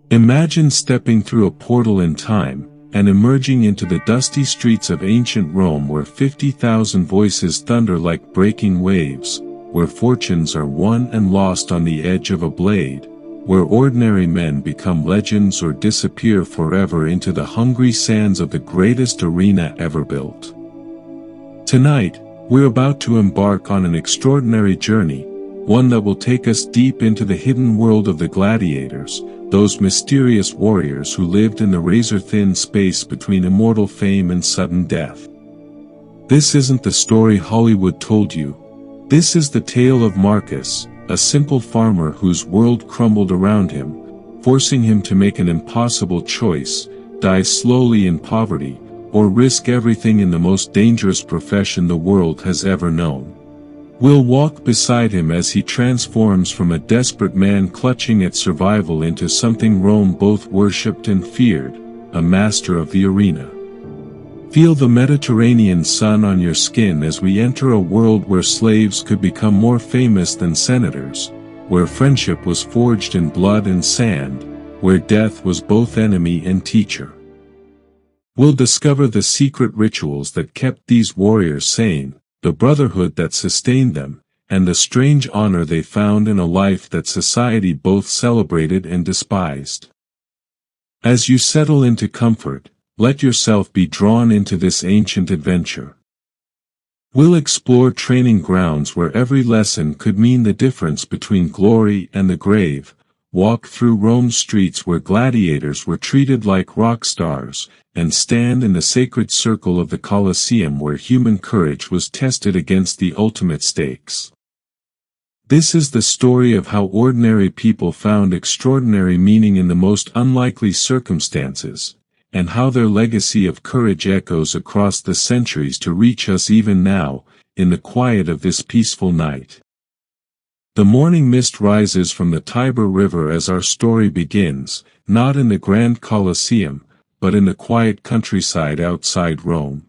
Imagine stepping through a portal in time, and emerging into the dusty streets of ancient Rome where 50,000 voices thunder like breaking waves, where fortunes are won and lost on the edge of a blade, where ordinary men become legends or disappear forever into the hungry sands of the greatest arena ever built. Tonight, we're about to embark on an extraordinary journey, one that will take us deep into the hidden world of the gladiators, those mysterious warriors who lived in the razor-thin space between immortal fame and sudden death. This isn't the story Hollywood told you. This is the tale of Marcus, a simple farmer whose world crumbled around him, forcing him to make an impossible choice: die slowly in poverty, or risk everything in the most dangerous profession the world has ever known. We'll walk beside him as he transforms from a desperate man clutching at survival into something Rome both worshipped and feared, a master of the arena. Feel the Mediterranean sun on your skin as we enter a world where slaves could become more famous than senators, where friendship was forged in blood and sand, where death was both enemy and teacher. We'll discover the secret rituals that kept these warriors sane, the brotherhood that sustained them, and the strange honor they found in a life that society both celebrated and despised. As you settle into comfort, let yourself be drawn into this ancient adventure. We'll explore training grounds where every lesson could mean the difference between glory and the grave, walk through Rome's streets where gladiators were treated like rock stars, and stand in the sacred circle of the Colosseum where human courage was tested against the ultimate stakes. This is the story of how ordinary people found extraordinary meaning in the most unlikely circumstances, and how their legacy of courage echoes across the centuries to reach us even now, in the quiet of this peaceful night. The morning mist rises from the Tiber River as our story begins, not in the grand Colosseum, but in the quiet countryside outside Rome.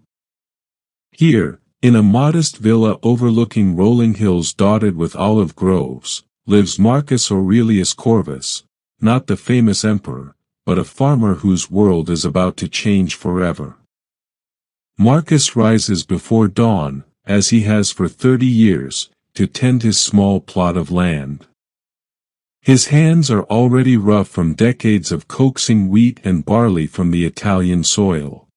Here, in a modest villa overlooking rolling hills dotted with olive groves, lives Marcus Aurelius Corvus, not the famous emperor, but a farmer whose world is about to change forever. Marcus rises before dawn, as he has for 30 years, to tend his small plot of land. His hands are already rough from decades of coaxing wheat and barley from the Italian soil.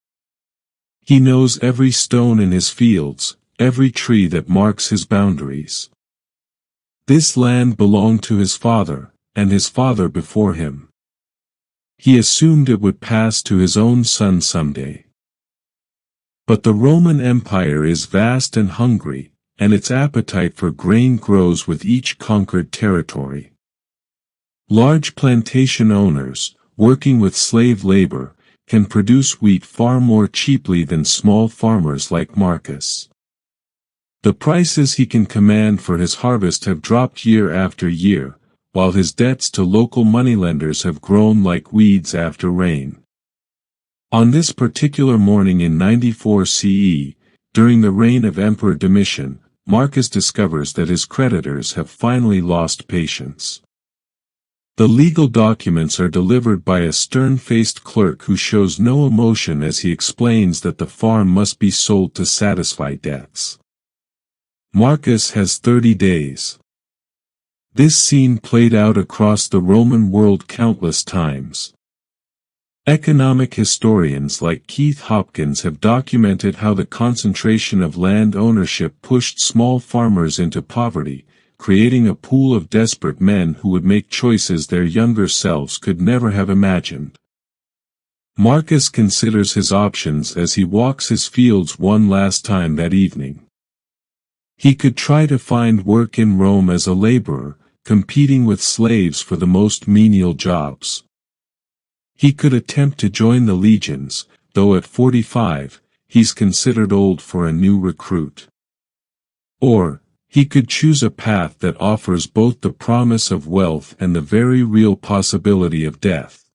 He knows every stone in his fields, every tree that marks his boundaries. This land belonged to his father, and his father before him. He assumed it would pass to his own son someday. But the Roman Empire is vast and hungry, and its appetite for grain grows with each conquered territory. Large plantation owners, working with slave labor, can produce wheat far more cheaply than small farmers like Marcus. The prices he can command for his harvest have dropped year after year, while his debts to local moneylenders have grown like weeds after rain. On this particular morning in 94 CE, during the reign of Emperor Domitian, Marcus discovers that his creditors have finally lost patience. The legal documents are delivered by a stern-faced clerk who shows no emotion as he explains that the farm must be sold to satisfy debts. Marcus has 30 days. This scene played out across the Roman world countless times. Economic historians like Keith Hopkins have documented how the concentration of land ownership pushed small farmers into poverty, creating a pool of desperate men who would make choices their younger selves could never have imagined. Marcus considers his options as he walks his fields one last time that evening. He could try to find work in Rome as a laborer, competing with slaves for the most menial jobs. He could attempt to join the legions, though at 45, he's considered old for a new recruit. Or, he could choose a path that offers both the promise of wealth and the very real possibility of death.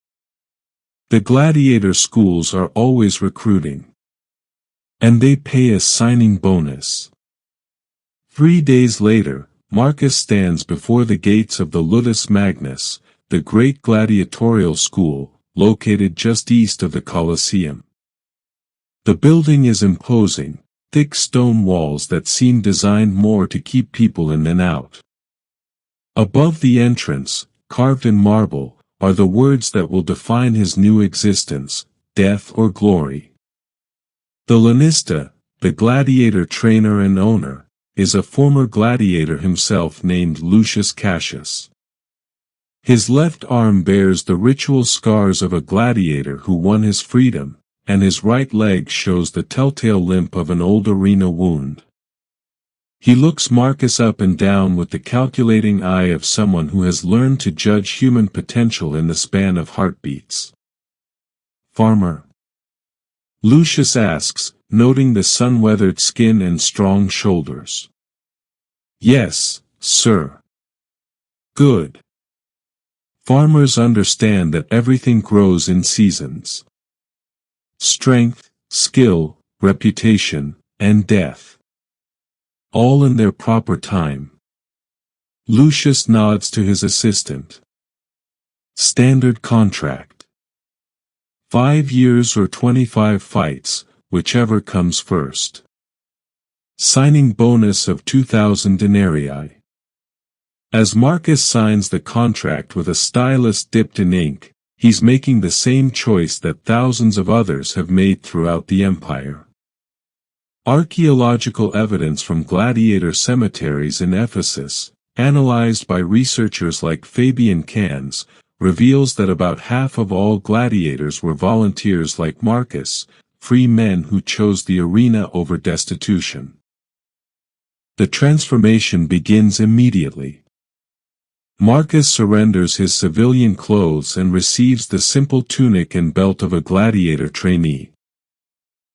The gladiator schools are always recruiting. And they pay a signing bonus. 3 days later, Marcus stands before the gates of the Ludus Magnus, the great gladiatorial school, located just east of the Colosseum. The building is imposing, thick stone walls that seem designed more to keep people in than out. Above the entrance, carved in marble, are the words that will define his new existence, death or glory. The lanista, the gladiator trainer and owner, is a former gladiator himself named Lucius Cassius. His left arm bears the ritual scars of a gladiator who won his freedom, and his right leg shows the telltale limp of an old arena wound. He looks Marcus up and down with the calculating eye of someone who has learned to judge human potential in the span of heartbeats. "Farmer?" Lucius asks, noting the sun-weathered skin and strong shoulders. "Yes, sir." "Good." Farmers understand that everything grows in seasons. Strength, skill, reputation, and death. All in their proper time. Lucius nods to his assistant. Standard contract. 5 years or 25 fights, whichever comes first. Signing bonus of 2,000 denarii. As Marcus signs the contract with a stylus dipped in ink, he's making the same choice that thousands of others have made throughout the empire. Archaeological evidence from gladiator cemeteries in Ephesus, analyzed by researchers like Fabian Cans, reveals that about half of all gladiators were volunteers like Marcus, free men who chose the arena over destitution. The transformation begins immediately. Marcus surrenders his civilian clothes and receives the simple tunic and belt of a gladiator trainee.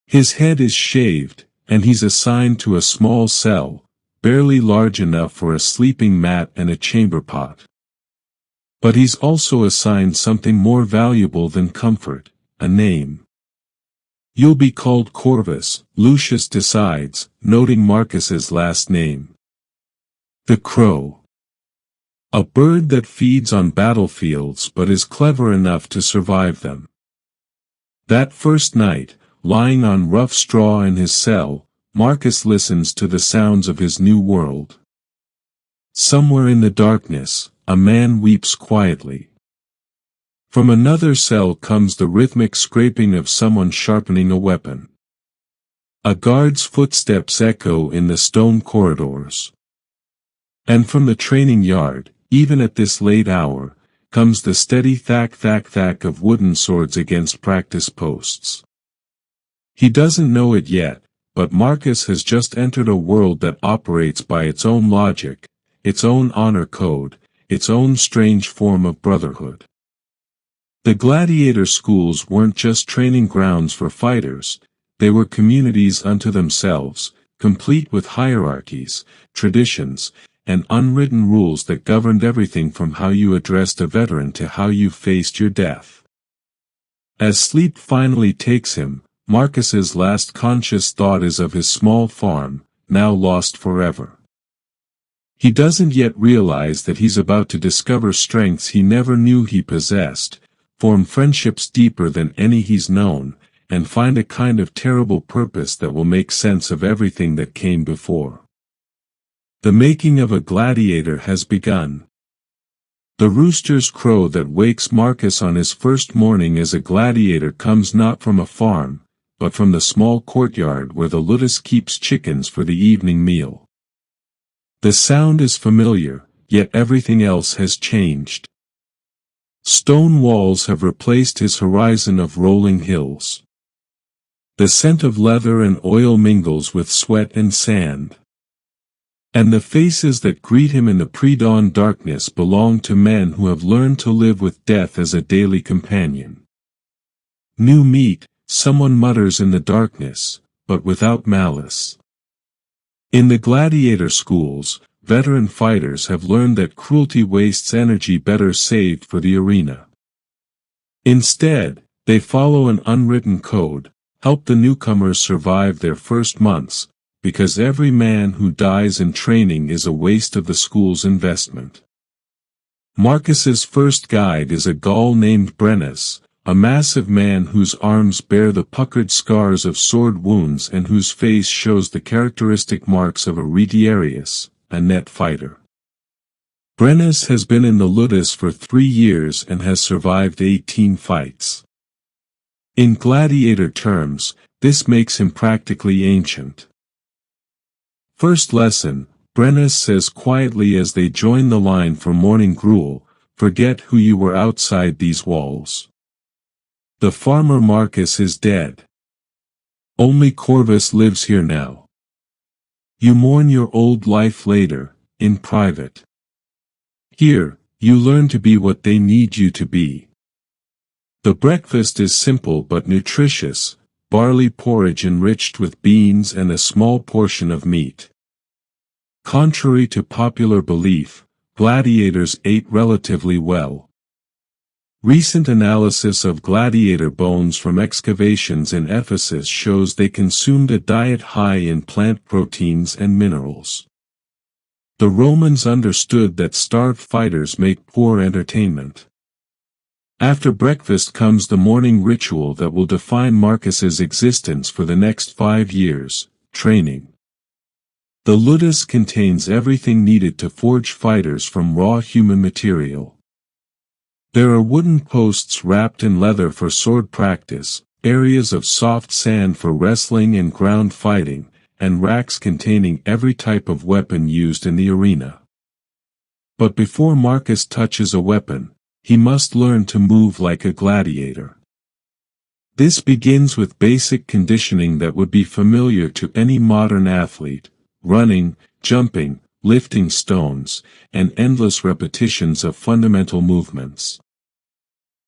His head is shaved, and he's assigned to a small cell, barely large enough for a sleeping mat and a chamber pot. But he's also assigned something more valuable than comfort, a name. "You'll be called Corvus," Lucius decides, noting Marcus's last name. The Crow. A bird that feeds on battlefields but is clever enough to survive them. That first night, lying on rough straw in his cell, Marcus listens to the sounds of his new world. Somewhere in the darkness, a man weeps quietly. From another cell comes the rhythmic scraping of someone sharpening a weapon. A guard's footsteps echo in the stone corridors. And from the training yard, even at this late hour, comes the steady thack of wooden swords against practice posts. He doesn't know it yet, but Marcus has just entered a world that operates by its own logic, its own honor code, its own strange form of brotherhood. The gladiator schools weren't just training grounds for fighters, they were communities unto themselves, complete with hierarchies, traditions, and unwritten rules that governed everything from how you addressed a veteran to how you faced your death. As sleep finally takes him, Marcus's last conscious thought is of his small farm, now lost forever. He doesn't yet realize that he's about to discover strengths he never knew he possessed, form friendships deeper than any he's known, and find a kind of terrible purpose that will make sense of everything that came before. The making of a gladiator has begun. The rooster's crow that wakes Marcus on his first morning as a gladiator comes not from a farm, but from the small courtyard where the ludus keeps chickens for the evening meal. The sound is familiar, yet everything else has changed. Stone walls have replaced his horizon of rolling hills. The scent of leather and oil mingles with sweat and sand. And the faces that greet him in the pre-dawn darkness belong to men who have learned to live with death as a daily companion. New meat, someone mutters in the darkness, but without malice. In the gladiator schools, veteran fighters have learned that cruelty wastes energy better saved for the arena. Instead, they follow an unwritten code, help the newcomers survive their first months, because every man who dies in training is a waste of the school's investment. Marcus's first guide is a Gaul named Brennus, a massive man whose arms bear the puckered scars of sword wounds and whose face shows the characteristic marks of a retiarius, a net fighter. Brennus has been in the Ludus for 3 years and has survived 18 fights. In gladiator terms, this makes him practically ancient. First lesson, Brennus says quietly as they join the line for morning gruel, "Forget who you were outside these walls. The farmer Marcus is dead. Only Corvus lives here now. You mourn your old life later, in private. Here, you learn to be what they need you to be." The breakfast is simple but nutritious, barley porridge enriched with beans and a small portion of meat. Contrary to popular belief, gladiators ate relatively well. Recent analysis of gladiator bones from excavations in Ephesus shows they consumed a diet high in plant proteins and minerals. The Romans understood that starved fighters make poor entertainment. After breakfast comes the morning ritual that will define Marcus's existence for the next 5 years, training. The Ludus contains everything needed to forge fighters from raw human material. There are wooden posts wrapped in leather for sword practice, areas of soft sand for wrestling and ground fighting, and racks containing every type of weapon used in the arena. But before Marcus touches a weapon, he must learn to move like a gladiator. This begins with basic conditioning that would be familiar to any modern athlete: running, jumping, lifting stones, and endless repetitions of fundamental movements.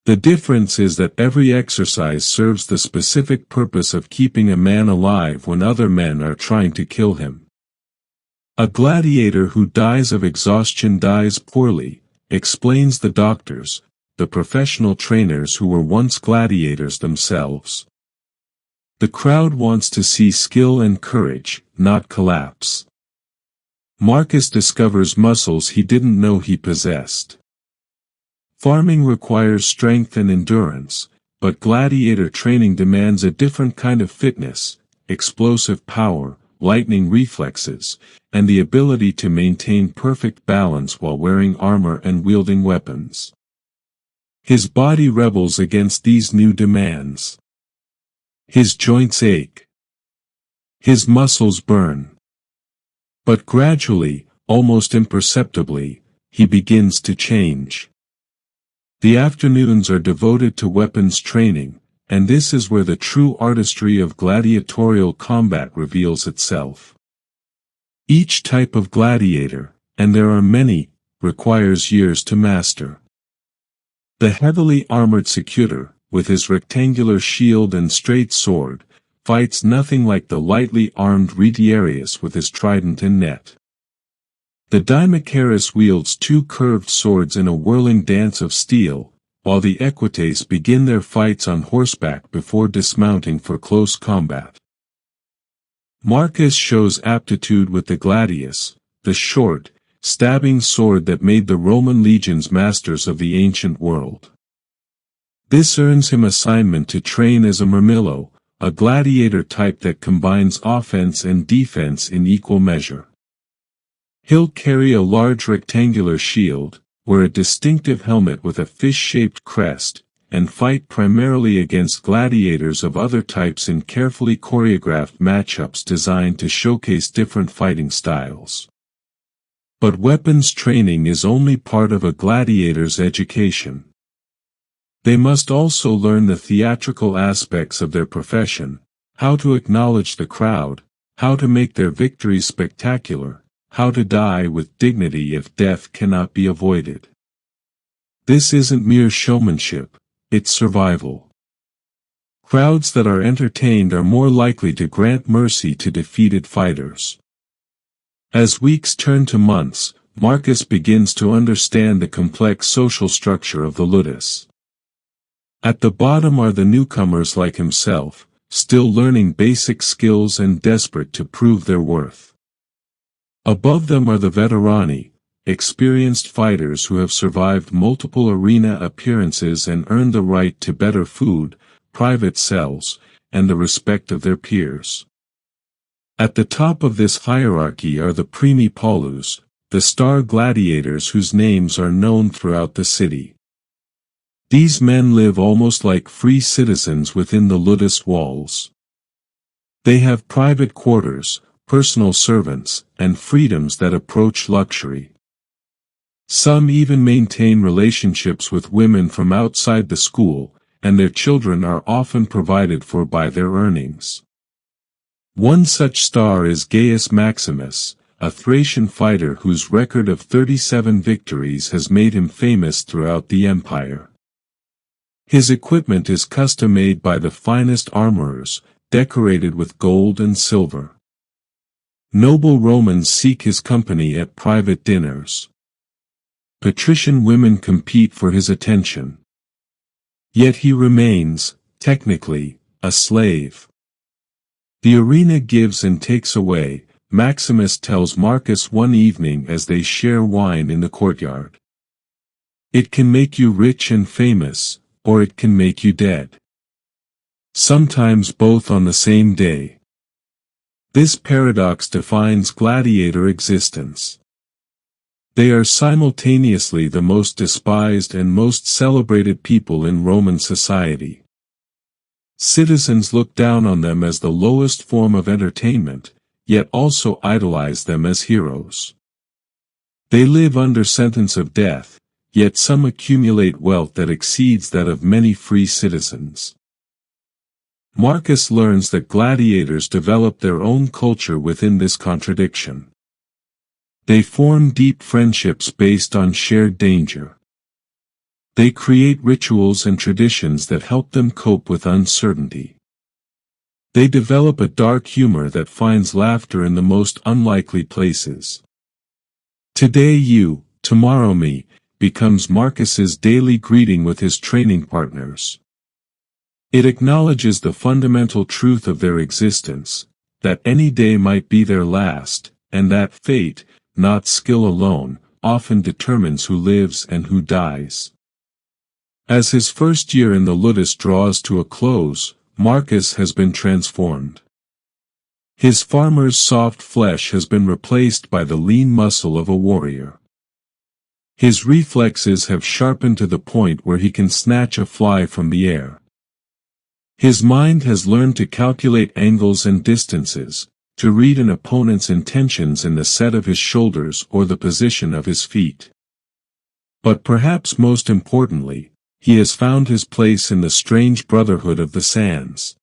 The difference is that every exercise serves the specific purpose of keeping a man alive when other men are trying to kill him. A gladiator who dies of exhaustion dies poorly, explains the doctors, the professional trainers who were once gladiators themselves. The crowd wants to see skill and courage, not collapse. Marcus discovers muscles he didn't know he possessed. Farming requires strength and endurance, but gladiator training demands a different kind of fitness: explosive power, lightning reflexes, and the ability to maintain perfect balance while wearing armor and wielding weapons. His body rebels against these new demands. His joints ache. His muscles burn. But gradually, almost imperceptibly, he begins to change. The afternoons are devoted to weapons training, and this is where the true artistry of gladiatorial combat reveals itself. Each type of gladiator, and there are many, requires years to master. The heavily armored secutor, with his rectangular shield and straight sword, fights nothing like the lightly armed retiarius with his trident and net. The Dimacharius wields 2 curved swords in a whirling dance of steel, while the equites begin their fights on horseback before dismounting for close combat. Marcus shows aptitude with the gladius, the short, stabbing sword that made the Roman legions masters of the ancient world. This earns him assignment to train as a mirmillo, a gladiator type that combines offense and defense in equal measure. He'll carry a large rectangular shield, wear a distinctive helmet with a fish-shaped crest, and fight primarily against gladiators of other types in carefully choreographed matchups designed to showcase different fighting styles. But weapons training is only part of a gladiator's education. They must also learn the theatrical aspects of their profession: how to acknowledge the crowd, how to make their victories spectacular, how to die with dignity if death cannot be avoided. This isn't mere showmanship, it's survival. Crowds that are entertained are more likely to grant mercy to defeated fighters. As weeks turn to months, Marcus begins to understand the complex social structure of the Ludus. At the bottom are the newcomers like himself, still learning basic skills and desperate to prove their worth. Above them are the veterani, experienced fighters who have survived multiple arena appearances and earned the right to better food, private cells, and the respect of their peers. At the top of this hierarchy are the primi paulus, the star gladiators whose names are known throughout the city. These men live almost like free citizens within the Ludus walls. They have private quarters, personal servants, and freedoms that approach luxury. Some even maintain relationships with women from outside the school, and their children are often provided for by their earnings. One such star is Gaius Maximus, a Thracian fighter whose record of 37 victories has made him famous throughout the empire. His equipment is custom-made by the finest armorers, decorated with gold and silver. Noble Romans seek his company at private dinners. Patrician women compete for his attention. Yet he remains, technically, a slave. The arena gives and takes away, Maximus tells Marcus one evening as they share wine in the courtyard. It can make you rich and famous, or it can make you dead. Sometimes both on the same day. This paradox defines gladiator existence. They are simultaneously the most despised and most celebrated people in Roman society. Citizens look down on them as the lowest form of entertainment, yet also idolize them as heroes. They live under sentence of death, yet some accumulate wealth that exceeds that of many free citizens. Marcus learns that gladiators develop their own culture within this contradiction. They form deep friendships based on shared danger. They create rituals and traditions that help them cope with uncertainty. They develop a dark humor that finds laughter in the most unlikely places. Today you, tomorrow me, becomes Marcus's daily greeting with his training partners. It acknowledges the fundamental truth of their existence, that any day might be their last, and that fate, not skill alone, often determines who lives and who dies. As his first year in the Ludus draws to a close, Marcus has been transformed. His farmer's soft flesh has been replaced by the lean muscle of a warrior. His reflexes have sharpened to the point where he can snatch a fly from the air. His mind has learned to calculate angles and distances, to read an opponent's intentions in the set of his shoulders or the position of his feet. But perhaps most importantly, he has found his place in the strange brotherhood of the sands.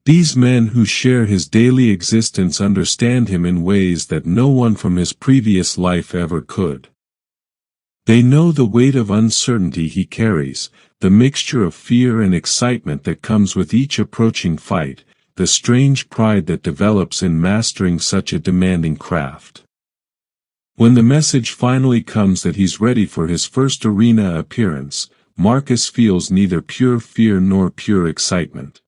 These men who share his daily existence understand him in ways that no one from his previous life ever could. They know the weight of uncertainty he carries, the mixture of fear and excitement that comes with each approaching fight, the strange pride that develops in mastering such a demanding craft. When the message finally comes that he's ready for his first arena appearance, Marcus feels neither pure fear nor pure excitement.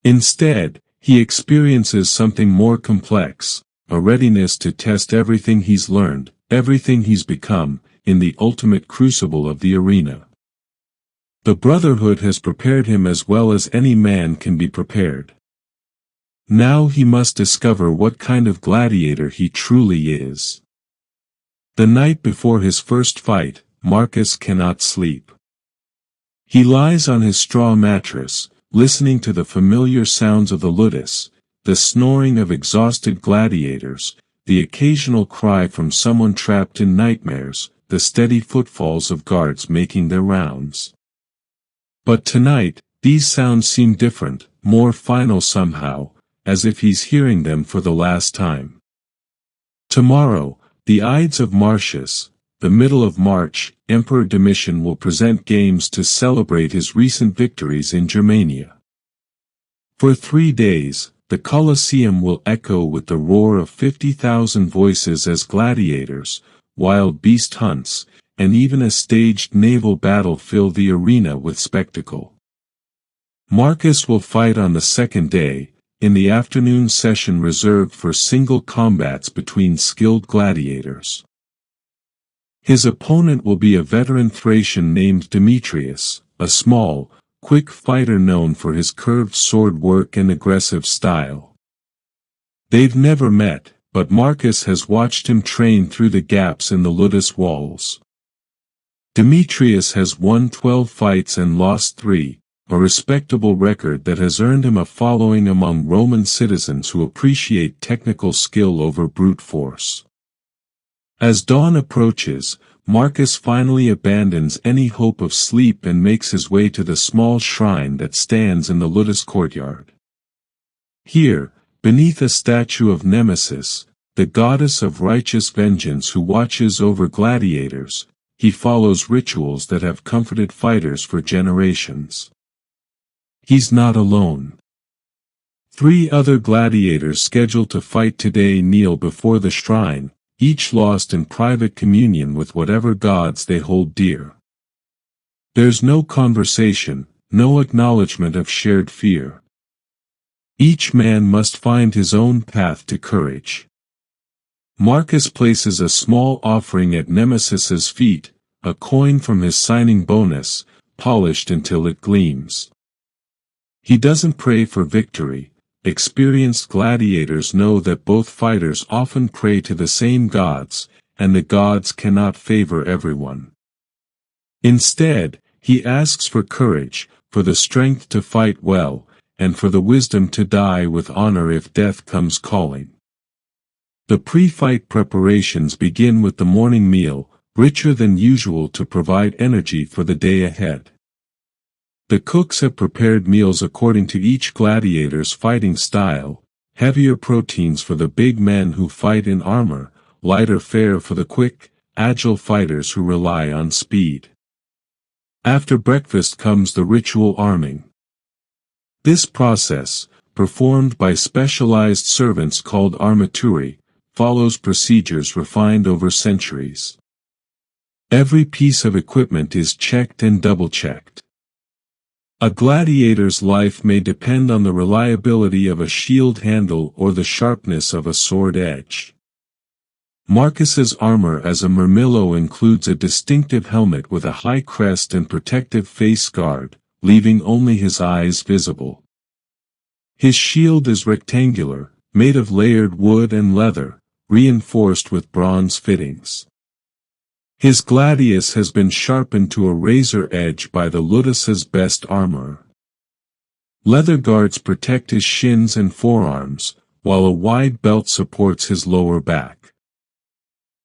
Instead, he experiences something more complex, a readiness to test everything he's learned, everything he's become, in the ultimate crucible of the arena. The Brotherhood has prepared him as well as any man can be prepared. Now he must discover what kind of gladiator he truly is. The night before his first fight, Marcus cannot sleep. He lies on his straw mattress, listening to the familiar sounds of the Ludus, the snoring of exhausted gladiators, the occasional cry from someone trapped in nightmares, the steady footfalls of guards making their rounds. But tonight, these sounds seem different, more final somehow, as if he's hearing them for the last time. Tomorrow, the Ides of Martius, the middle of March, Emperor Domitian will present games to celebrate his recent victories in Germania. For 3 days, the Colosseum will echo with the roar of 50,000 voices as gladiators, wild beast hunts, and even a staged naval battle fill the arena with spectacle. Marcus will fight on the second day, in the afternoon session reserved for single combats between skilled gladiators. His opponent will be a veteran Thracian named Demetrius, a small, quick fighter known for his curved sword work and aggressive style. They've never met, but Marcus has watched him train through the gaps in the Ludus walls. Demetrius has won 12 fights and lost 3, a respectable record that has earned him a following among Roman citizens who appreciate technical skill over brute force. As dawn approaches, Marcus finally abandons any hope of sleep and makes his way to the small shrine that stands in the Ludus courtyard. Here, beneath a statue of Nemesis, the goddess of righteous vengeance who watches over gladiators, he follows rituals that have comforted fighters for generations. He's not alone. 3 other gladiators scheduled to fight today kneel before the shrine, each lost in private communion with whatever gods they hold dear. There's no conversation, no acknowledgement of shared fear. Each man must find his own path to courage. Marcus places a small offering at Nemesis's feet, a coin from his signing bonus, polished until it gleams. He doesn't pray for victory. Experienced gladiators know that both fighters often pray to the same gods, and the gods cannot favor everyone. Instead, he asks for courage, for the strength to fight well, and for the wisdom to die with honor if death comes calling. The pre-fight preparations begin with the morning meal, richer than usual to provide energy for the day ahead. The cooks have prepared meals according to each gladiator's fighting style, heavier proteins for the big men who fight in armor, lighter fare for the quick, agile fighters who rely on speed. After breakfast comes the ritual arming. This process, performed by specialized servants called armaturi, follows procedures refined over centuries. Every piece of equipment is checked and double-checked. A gladiator's life may depend on the reliability of a shield handle or the sharpness of a sword edge. Marcus's armor as a murmillo includes a distinctive helmet with a high crest and protective face guard, leaving only his eyes visible. His shield is rectangular, made of layered wood and leather, reinforced with bronze fittings. His gladius has been sharpened to a razor edge by the Ludus's best armorer. Leather guards protect his shins and forearms, while a wide belt supports his lower back.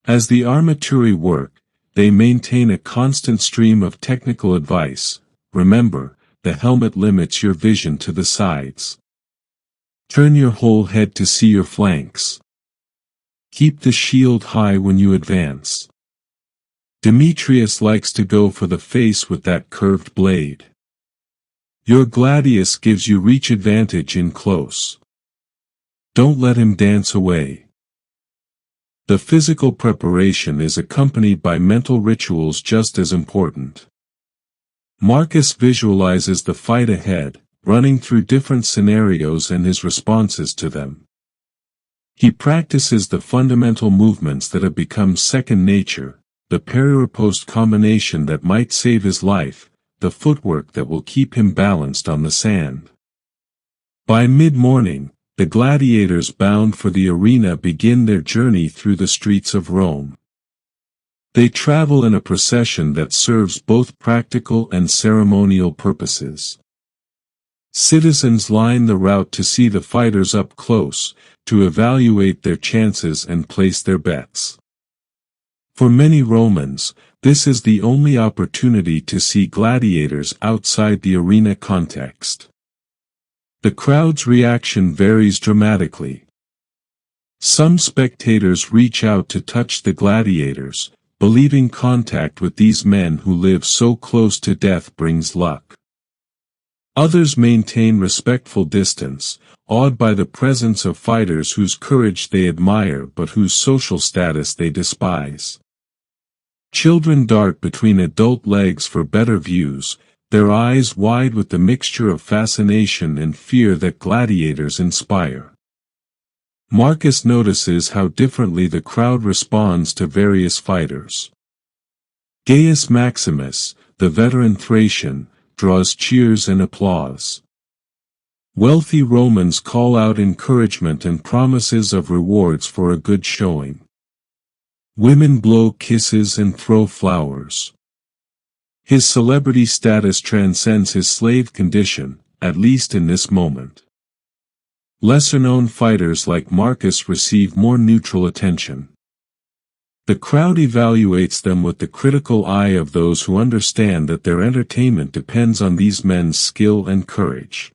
As the armaturi work, they maintain a constant stream of technical advice. Remember, the helmet limits your vision to the sides. Turn your whole head to see your flanks. Keep the shield high when you advance. Demetrius likes to go for the face with that curved blade. Your gladius gives you reach advantage in close. Don't let him dance away. The physical preparation is accompanied by mental rituals just as important. Marcus visualizes the fight ahead, running through different scenarios and his responses to them. He practices the fundamental movements that have become second nature, the peri-riposte combination that might save his life, the footwork that will keep him balanced on the sand. By mid-morning, the gladiators bound for the arena begin their journey through the streets of Rome. They travel in a procession that serves both practical and ceremonial purposes. Citizens line the route to see the fighters up close, to evaluate their chances and place their bets. For many Romans, this is the only opportunity to see gladiators outside the arena context. The crowd's reaction varies dramatically. Some spectators reach out to touch the gladiators, believing contact with these men who live so close to death brings luck. Others maintain respectful distance, awed by the presence of fighters whose courage they admire but whose social status they despise. Children dart between adult legs for better views, their eyes wide with the mixture of fascination and fear that gladiators inspire. Marcus notices how differently the crowd responds to various fighters. Gaius Maximus, the veteran Thracian, draws cheers and applause. Wealthy Romans call out encouragement and promises of rewards for a good showing. Women blow kisses and throw flowers. His celebrity status transcends his slave condition, at least in this moment. Lesser-known fighters like Marcus receive more neutral attention. The crowd evaluates them with the critical eye of those who understand that their entertainment depends on these men's skill and courage.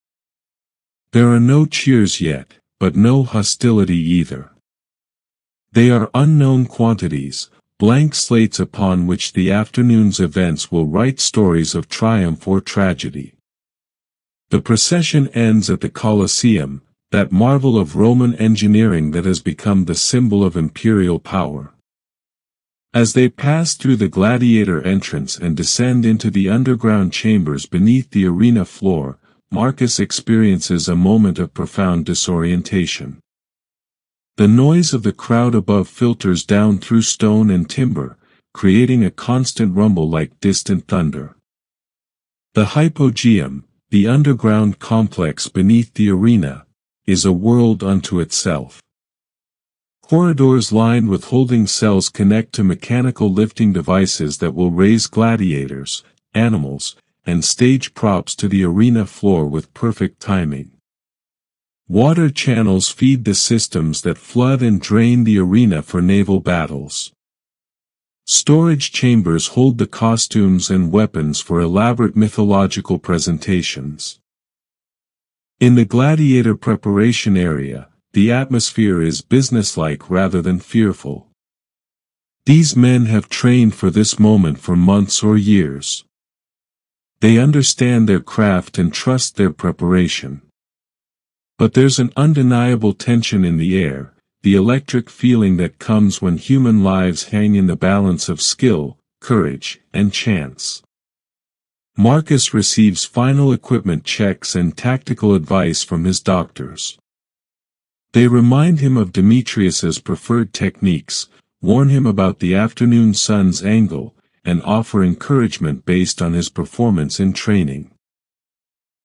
There are no cheers yet, but no hostility either. They are unknown quantities, blank slates upon which the afternoon's events will write stories of triumph or tragedy. The procession ends at the Colosseum, that marvel of Roman engineering that has become the symbol of imperial power. As they pass through the gladiator entrance and descend into the underground chambers beneath the arena floor, Marcus experiences a moment of profound disorientation. The noise of the crowd above filters down through stone and timber, creating a constant rumble like distant thunder. The hypogeum, the underground complex beneath the arena, is a world unto itself. Corridors lined with holding cells connect to mechanical lifting devices that will raise gladiators, animals, and stage props to the arena floor with perfect timing. Water channels feed the systems that flood and drain the arena for naval battles. Storage chambers hold the costumes and weapons for elaborate mythological presentations. In the gladiator preparation area, the atmosphere is businesslike rather than fearful. These men have trained for this moment for months or years. They understand their craft and trust their preparation. But there's an undeniable tension in the air, the electric feeling that comes when human lives hang in the balance of skill, courage, and chance. Marcus receives final equipment checks and tactical advice from his doctors. They remind him of Demetrius's preferred techniques, warn him about the afternoon sun's angle, and offer encouragement based on his performance in training.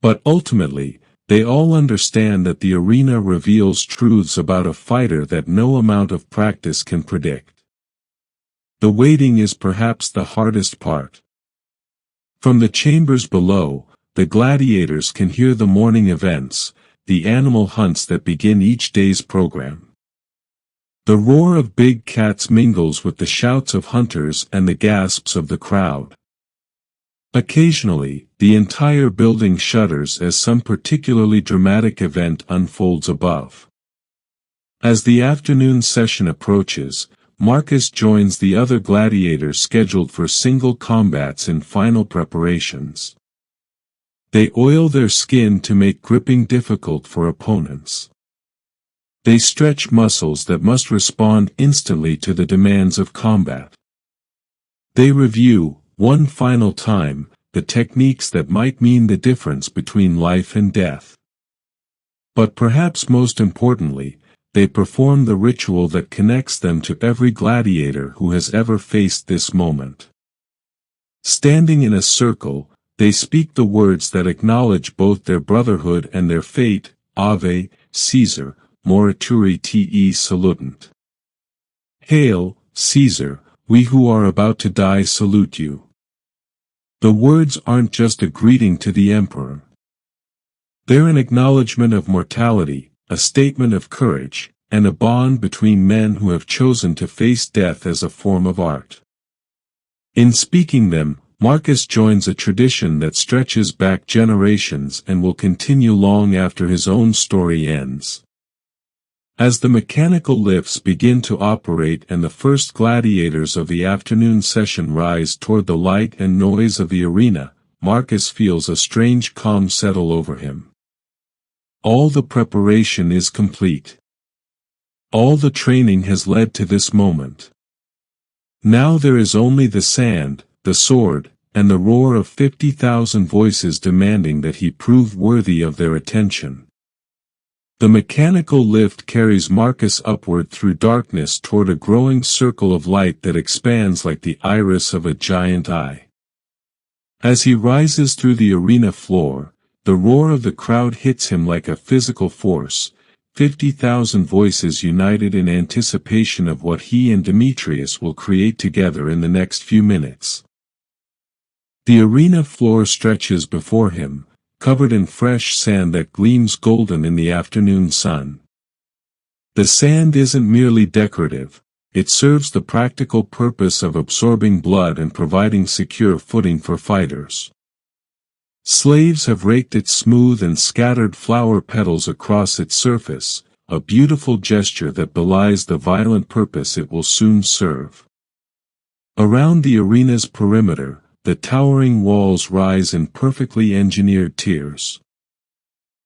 But ultimately, they all understand that the arena reveals truths about a fighter that no amount of practice can predict. The waiting is perhaps the hardest part. From the chambers below, the gladiators can hear the morning events, the animal hunts that begin each day's program. The roar of big cats mingles with the shouts of hunters and the gasps of the crowd. Occasionally, the entire building shudders as some particularly dramatic event unfolds above. As the afternoon session approaches, Marcus joins the other gladiators scheduled for single combats in final preparations. They oil their skin to make gripping difficult for opponents. They stretch muscles that must respond instantly to the demands of combat. They review, one final time, the techniques that might mean the difference between life and death. But perhaps most importantly, they perform the ritual that connects them to every gladiator who has ever faced this moment. Standing in a circle, they speak the words that acknowledge both their brotherhood and their fate, Ave, Caesar, morituri te salutant. Hail, Caesar, we who are about to die salute you. The words aren't just a greeting to the emperor. They're an acknowledgement of mortality, a statement of courage, and a bond between men who have chosen to face death as a form of art. In speaking them, Marcus joins a tradition that stretches back generations and will continue long after his own story ends. As the mechanical lifts begin to operate and the first gladiators of the afternoon session rise toward the light and noise of the arena, Marcus feels a strange calm settle over him. All the preparation is complete. All the training has led to this moment. Now there is only the sand, the sword, and the roar of 50,000 voices demanding that he prove worthy of their attention. The mechanical lift carries Marcus upward through darkness toward a growing circle of light that expands like the iris of a giant eye. As he rises through the arena floor, the roar of the crowd hits him like a physical force, 50,000 voices united in anticipation of what he and Demetrius will create together in the next few minutes. The arena floor stretches before him, covered in fresh sand that gleams golden in the afternoon sun. The sand isn't merely decorative, it serves the practical purpose of absorbing blood and providing secure footing for fighters. Slaves have raked it smooth and scattered flower petals across its surface, a beautiful gesture that belies the violent purpose it will soon serve. Around the arena's perimeter, the towering walls rise in perfectly engineered tiers.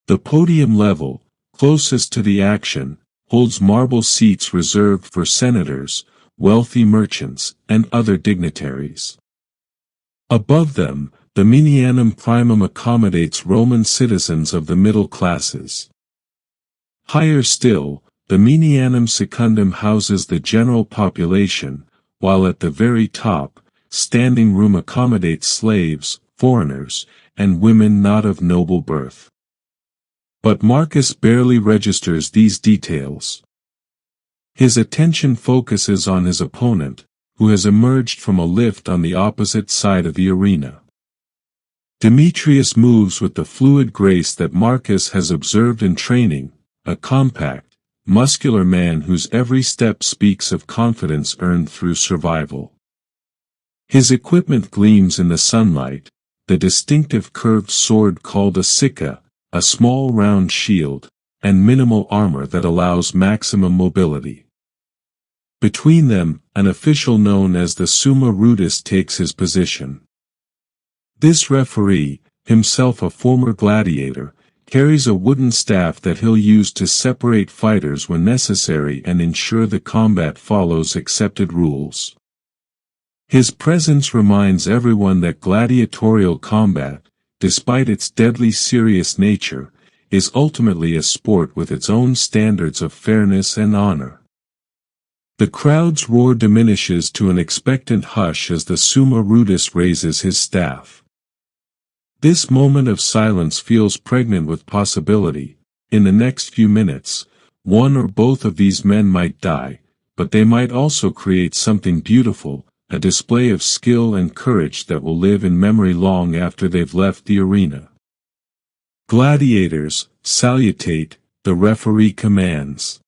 The podium level, closest to the action, holds marble seats reserved for senators, wealthy merchants, and other dignitaries. Above them, the Minianum Primum accommodates Roman citizens of the middle classes. Higher still, the Minianum Secundum houses the general population, while at the very top, standing room accommodates slaves, foreigners, and women not of noble birth. But Marcus barely registers these details. His attention focuses on his opponent, who has emerged from a lift on the opposite side of the arena. Demetrius moves with the fluid grace that Marcus has observed in training, a compact, muscular man whose every step speaks of confidence earned through survival. His equipment gleams in the sunlight, the distinctive curved sword called a sicca, a small round shield, and minimal armor that allows maximum mobility. Between them, an official known as the Summa Rudis takes his position. This referee, himself a former gladiator, carries a wooden staff that he'll use to separate fighters when necessary and ensure the combat follows accepted rules. His presence reminds everyone that gladiatorial combat, despite its deadly serious nature, is ultimately a sport with its own standards of fairness and honor. The crowd's roar diminishes to an expectant hush as the Summa Rudis raises his staff. This moment of silence feels pregnant with possibility. In the next few minutes, one or both of these men might die, but they might also create something beautiful, a display of skill and courage that will live in memory long after they've left the arena. Gladiators, salutate, the referee commands.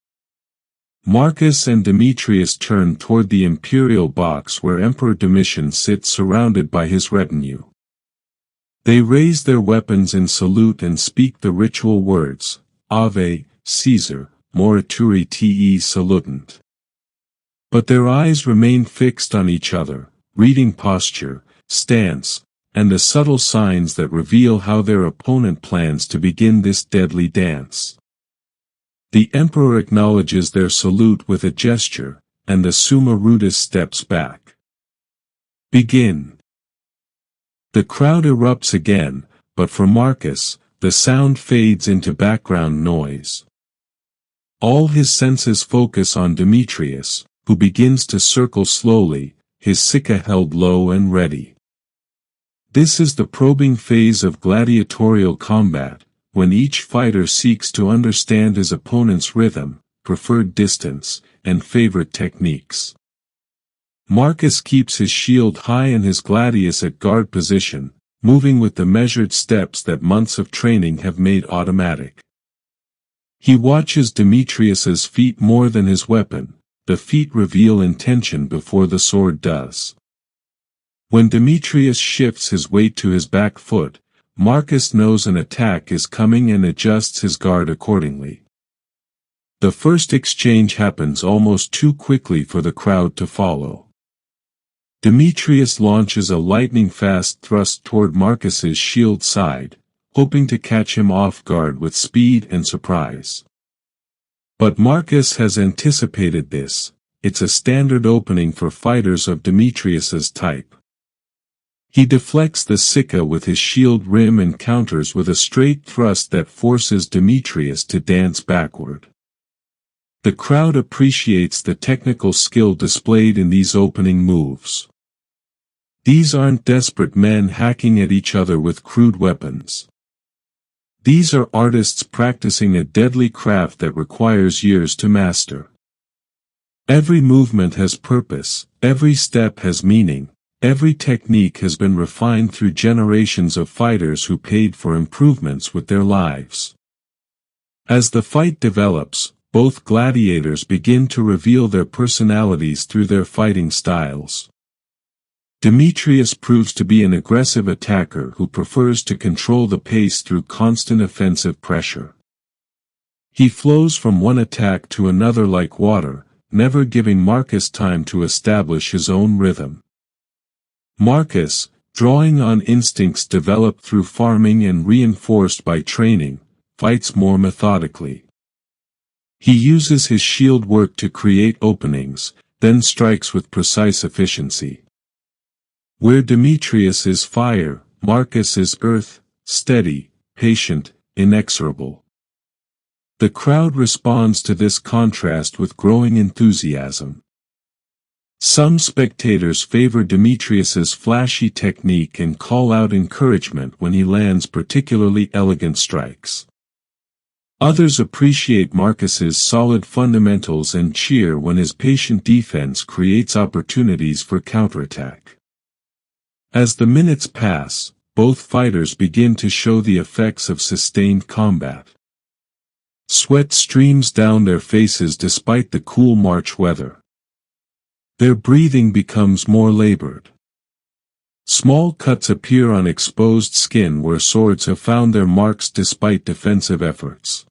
Marcus and Demetrius turn toward the imperial box where Emperor Domitian sits surrounded by his retinue. They raise their weapons in salute and speak the ritual words, Ave, Caesar, morituri te salutant. But their eyes remain fixed on each other, reading posture, stance, and the subtle signs that reveal how their opponent plans to begin this deadly dance. The emperor acknowledges their salute with a gesture, and the Summa Rudis steps back. Begin. The crowd erupts again, but for Marcus, the sound fades into background noise. All his senses focus on Demetrius, who begins to circle slowly, his sicca held low and ready. This is the probing phase of gladiatorial combat, when each fighter seeks to understand his opponent's rhythm, preferred distance, and favorite techniques. Marcus keeps his shield high and his gladius at guard position, moving with the measured steps that months of training have made automatic. He watches Demetrius's feet more than his weapon. The feet reveal intention before the sword does. When Demetrius shifts his weight to his back foot, Marcus knows an attack is coming and adjusts his guard accordingly. The first exchange happens almost too quickly for the crowd to follow. Demetrius launches a lightning-fast thrust toward Marcus's shield side, hoping to catch him off guard with speed and surprise. But Marcus has anticipated this. It's a standard opening for fighters of Demetrius's type. He deflects the Sicca with his shield rim and counters with a straight thrust that forces Demetrius to dance backward. The crowd appreciates the technical skill displayed in these opening moves. These aren't desperate men hacking at each other with crude weapons. These are artists practicing a deadly craft that requires years to master. Every movement has purpose, every step has meaning, every technique has been refined through generations of fighters who paid for improvements with their lives. As the fight develops, both gladiators begin to reveal their personalities through their fighting styles. Demetrius proves to be an aggressive attacker who prefers to control the pace through constant offensive pressure. He flows from one attack to another like water, never giving Marcus time to establish his own rhythm. Marcus, drawing on instincts developed through farming and reinforced by training, fights more methodically. He uses his shield work to create openings, then strikes with precise efficiency. Where Demetrius is fire, Marcus is earth, steady, patient, inexorable. The crowd responds to this contrast with growing enthusiasm. Some spectators favor Demetrius's flashy technique and call out encouragement when he lands particularly elegant strikes. Others appreciate Marcus's solid fundamentals and cheer when his patient defense creates opportunities for counterattack. As the minutes pass, both fighters begin to show the effects of sustained combat. Sweat streams down their faces despite the cool March weather. Their breathing becomes more labored. Small cuts appear on exposed skin where swords have found their marks despite defensive efforts.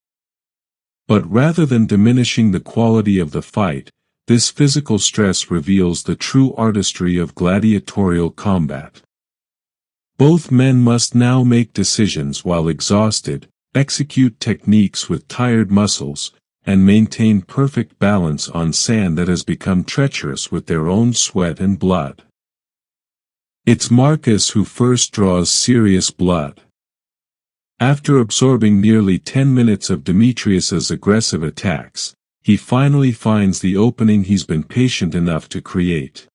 But rather than diminishing the quality of the fight, this physical stress reveals the true artistry of gladiatorial combat. Both men must now make decisions while exhausted, execute techniques with tired muscles, and maintain perfect balance on sand that has become treacherous with their own sweat and blood. It's Marcus who first draws serious blood. After absorbing nearly 10 minutes of Demetrius's aggressive attacks, he finally finds the opening he's been patient enough to create.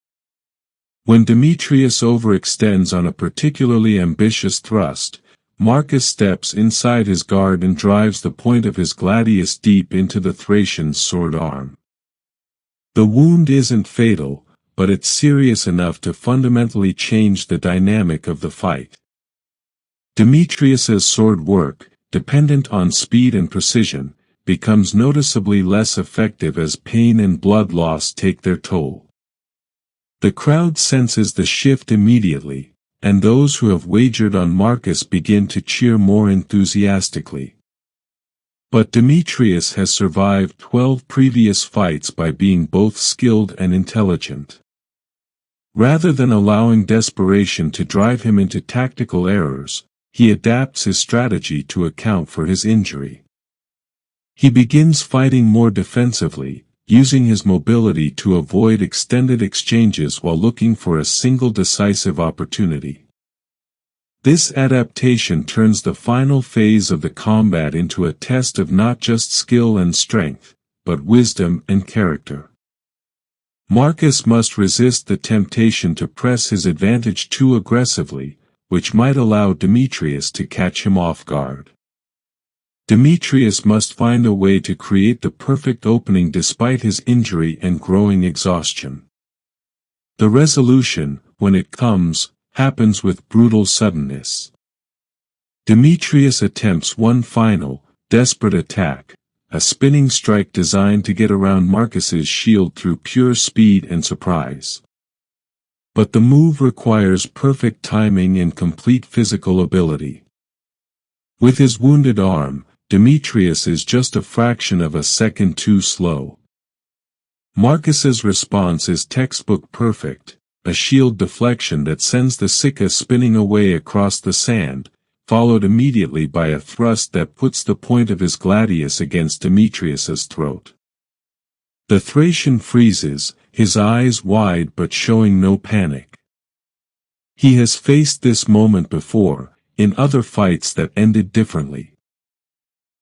When Demetrius overextends on a particularly ambitious thrust, Marcus steps inside his guard and drives the point of his gladius deep into the Thracian's sword arm. The wound isn't fatal, but it's serious enough to fundamentally change the dynamic of the fight. Demetrius's sword work, dependent on speed and precision, becomes noticeably less effective as pain and blood loss take their toll. The crowd senses the shift immediately, and those who have wagered on Marcus begin to cheer more enthusiastically. But Demetrius has survived 12 previous fights by being both skilled and intelligent. Rather than allowing desperation to drive him into tactical errors, he adapts his strategy to account for his injury. He begins fighting more defensively, using his mobility to avoid extended exchanges while looking for a single decisive opportunity. This adaptation turns the final phase of the combat into a test of not just skill and strength, but wisdom and character. Marcus must resist the temptation to press his advantage too aggressively, which might allow Demetrius to catch him off guard. Demetrius must find a way to create the perfect opening despite his injury and growing exhaustion. The resolution, when it comes, happens with brutal suddenness. Demetrius attempts one final, desperate attack, a spinning strike designed to get around Marcus's shield through pure speed and surprise. But the move requires perfect timing and complete physical ability. With his wounded arm, Demetrius is just a fraction of a second too slow. Marcus's response is textbook perfect, a shield deflection that sends the Sicca spinning away across the sand, followed immediately by a thrust that puts the point of his gladius against Demetrius's throat. The Thracian freezes, his eyes wide but showing no panic. He has faced this moment before, in other fights that ended differently.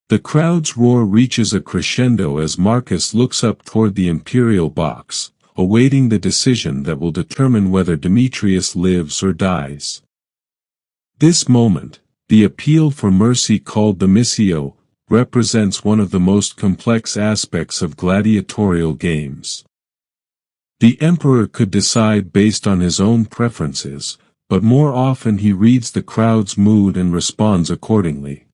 The crowd's roar reaches a crescendo as Marcus looks up toward the imperial box, awaiting the decision that will determine whether Demetrius lives or dies. This moment, the appeal for mercy called the missio, represents one of the most complex aspects of gladiatorial games. The emperor could decide based on his own preferences, but more often he reads the crowd's mood and responds accordingly.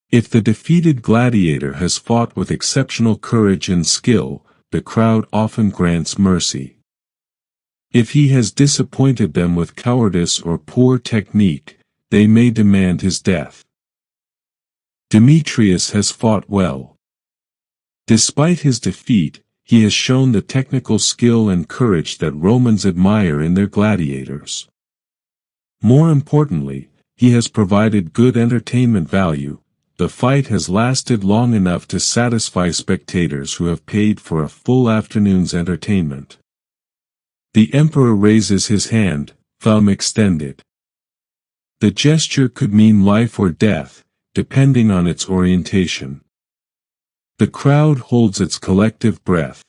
If the defeated gladiator has fought with exceptional courage and skill, the crowd often grants mercy. If he has disappointed them with cowardice or poor technique, they may demand his death. Demetrius has fought well. Despite his defeat, he has shown the technical skill and courage that Romans admire in their gladiators. More importantly, he has provided good entertainment value. The fight has lasted long enough to satisfy spectators who have paid for a full afternoon's entertainment. The emperor raises his hand, thumb extended. The gesture could mean life or death, depending on its orientation. The crowd holds its collective breath.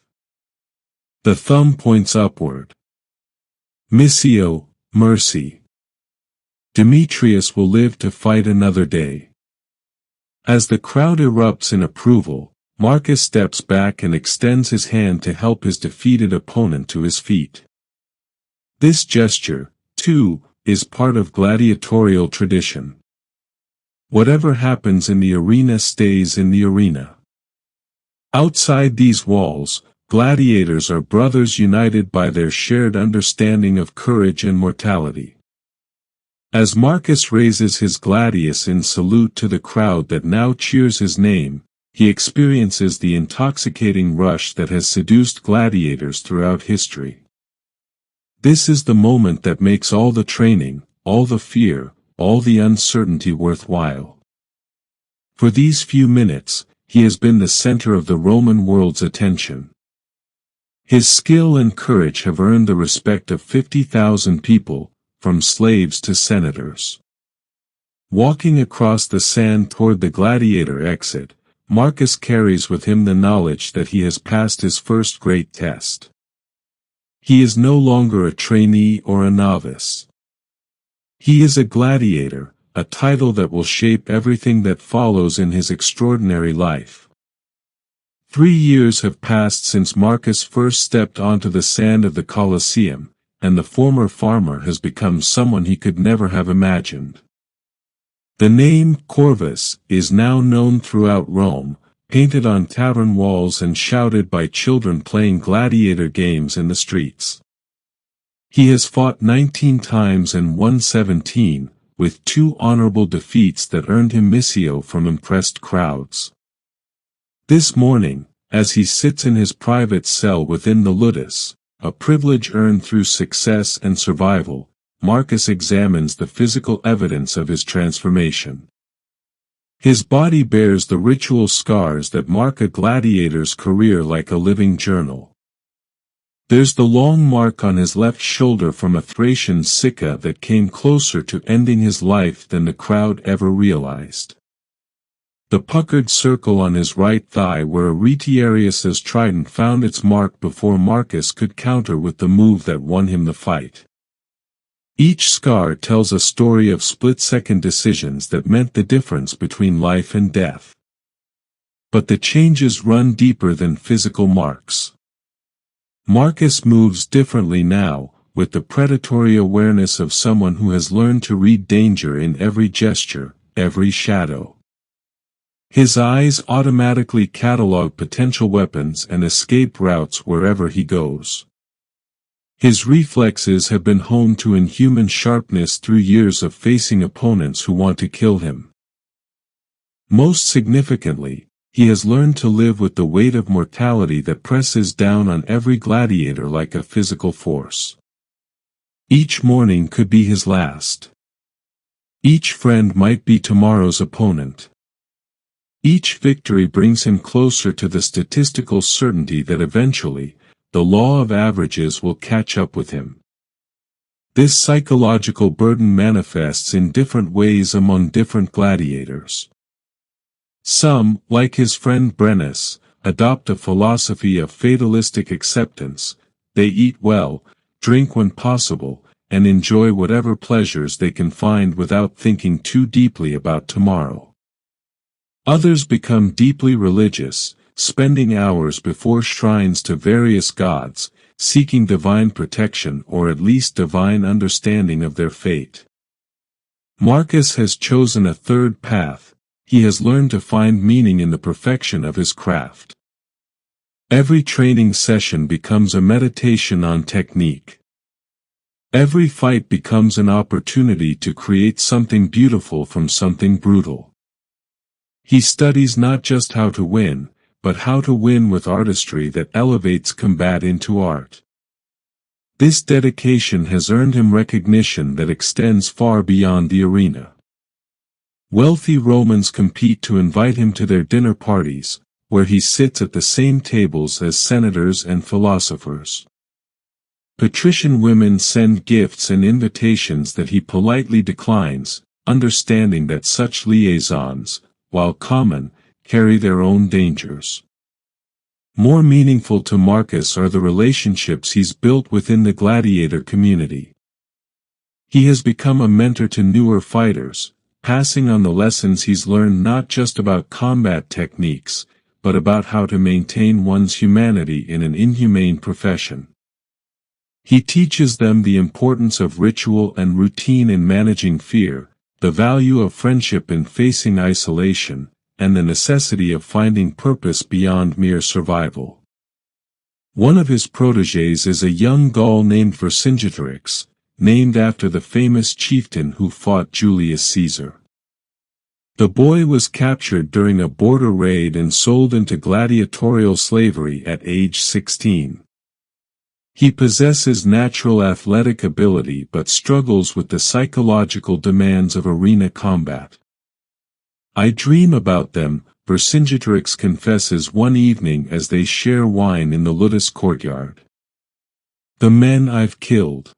The thumb points upward. Missio, mercy. Demetrius will live to fight another day. As the crowd erupts in approval, Marcus steps back and extends his hand to help his defeated opponent to his feet. This gesture, too, is part of gladiatorial tradition. Whatever happens in the arena stays in the arena. Outside these walls, gladiators are brothers united by their shared understanding of courage and mortality. As Marcus raises his gladius in salute to the crowd that now cheers his name, he experiences the intoxicating rush that has seduced gladiators throughout history. This is the moment that makes all the training, all the fear, all the uncertainty worthwhile. For these few minutes, he has been the center of the Roman world's attention. His skill and courage have earned the respect of 50,000 people, from slaves to senators. Walking across the sand toward the gladiator exit, Marcus carries with him the knowledge that he has passed his first great test. He is no longer a trainee or a novice. He is a gladiator, a title that will shape everything that follows in his extraordinary life. 3 years have passed since Marcus first stepped onto the sand of the Colosseum, and the former farmer has become someone he could never have imagined. The name Corvus is now known throughout Rome, painted on tavern walls and shouted by children playing gladiator games in the streets. He has fought 19 times and won 17, with 2 honorable defeats that earned him missio from impressed crowds. This morning, as he sits in his private cell within the ludus, a privilege earned through success and survival, Marcus examines the physical evidence of his transformation. His body bears the ritual scars that mark a gladiator's career like a living journal. There's the long mark on his left shoulder from a Thracian Sicca that came closer to ending his life than the crowd ever realized. The puckered circle on his right thigh where Retiarius's trident found its mark before Marcus could counter with the move that won him the fight. Each scar tells a story of split-second decisions that meant the difference between life and death. But the changes run deeper than physical marks. Marcus moves differently now, with the predatory awareness of someone who has learned to read danger in every gesture, every shadow. His eyes automatically catalog potential weapons and escape routes wherever he goes. His reflexes have been honed to inhuman sharpness through years of facing opponents who want to kill him. Most significantly, he has learned to live with the weight of mortality that presses down on every gladiator like a physical force. Each morning could be his last. Each friend might be tomorrow's opponent. Each victory brings him closer to the statistical certainty that eventually, the law of averages will catch up with him. This psychological burden manifests in different ways among different gladiators. Some, like his friend Brennus, adopt a philosophy of fatalistic acceptance. They eat well, drink when possible, and enjoy whatever pleasures they can find without thinking too deeply about tomorrow. Others become deeply religious, spending hours before shrines to various gods, seeking divine protection or at least divine understanding of their fate. Marcus has chosen a third path. He has learned to find meaning in the perfection of his craft. Every training session becomes a meditation on technique. Every fight becomes an opportunity to create something beautiful from something brutal. He studies not just how to win, but how to win with artistry that elevates combat into art. This dedication has earned him recognition that extends far beyond the arena. Wealthy Romans compete to invite him to their dinner parties, where he sits at the same tables as senators and philosophers. Patrician women send gifts and invitations that he politely declines, understanding that such liaisons, while common, carry their own dangers. More meaningful to Marcus are the relationships he's built within the gladiator community. He has become a mentor to newer fighters, passing on the lessons he's learned not just about combat techniques, but about how to maintain one's humanity in an inhumane profession. He teaches them the importance of ritual and routine in managing fear, the value of friendship in facing isolation, and the necessity of finding purpose beyond mere survival. One of his protégés is a young Gaul named Vercingetorix, named after the famous chieftain who fought Julius Caesar. The boy was captured during a border raid and sold into gladiatorial slavery at age 16. He possesses natural athletic ability but struggles with the psychological demands of arena combat. "I dream about them," Vercingetorix confesses one evening as they share wine in the Ludus courtyard. "The men I've killed.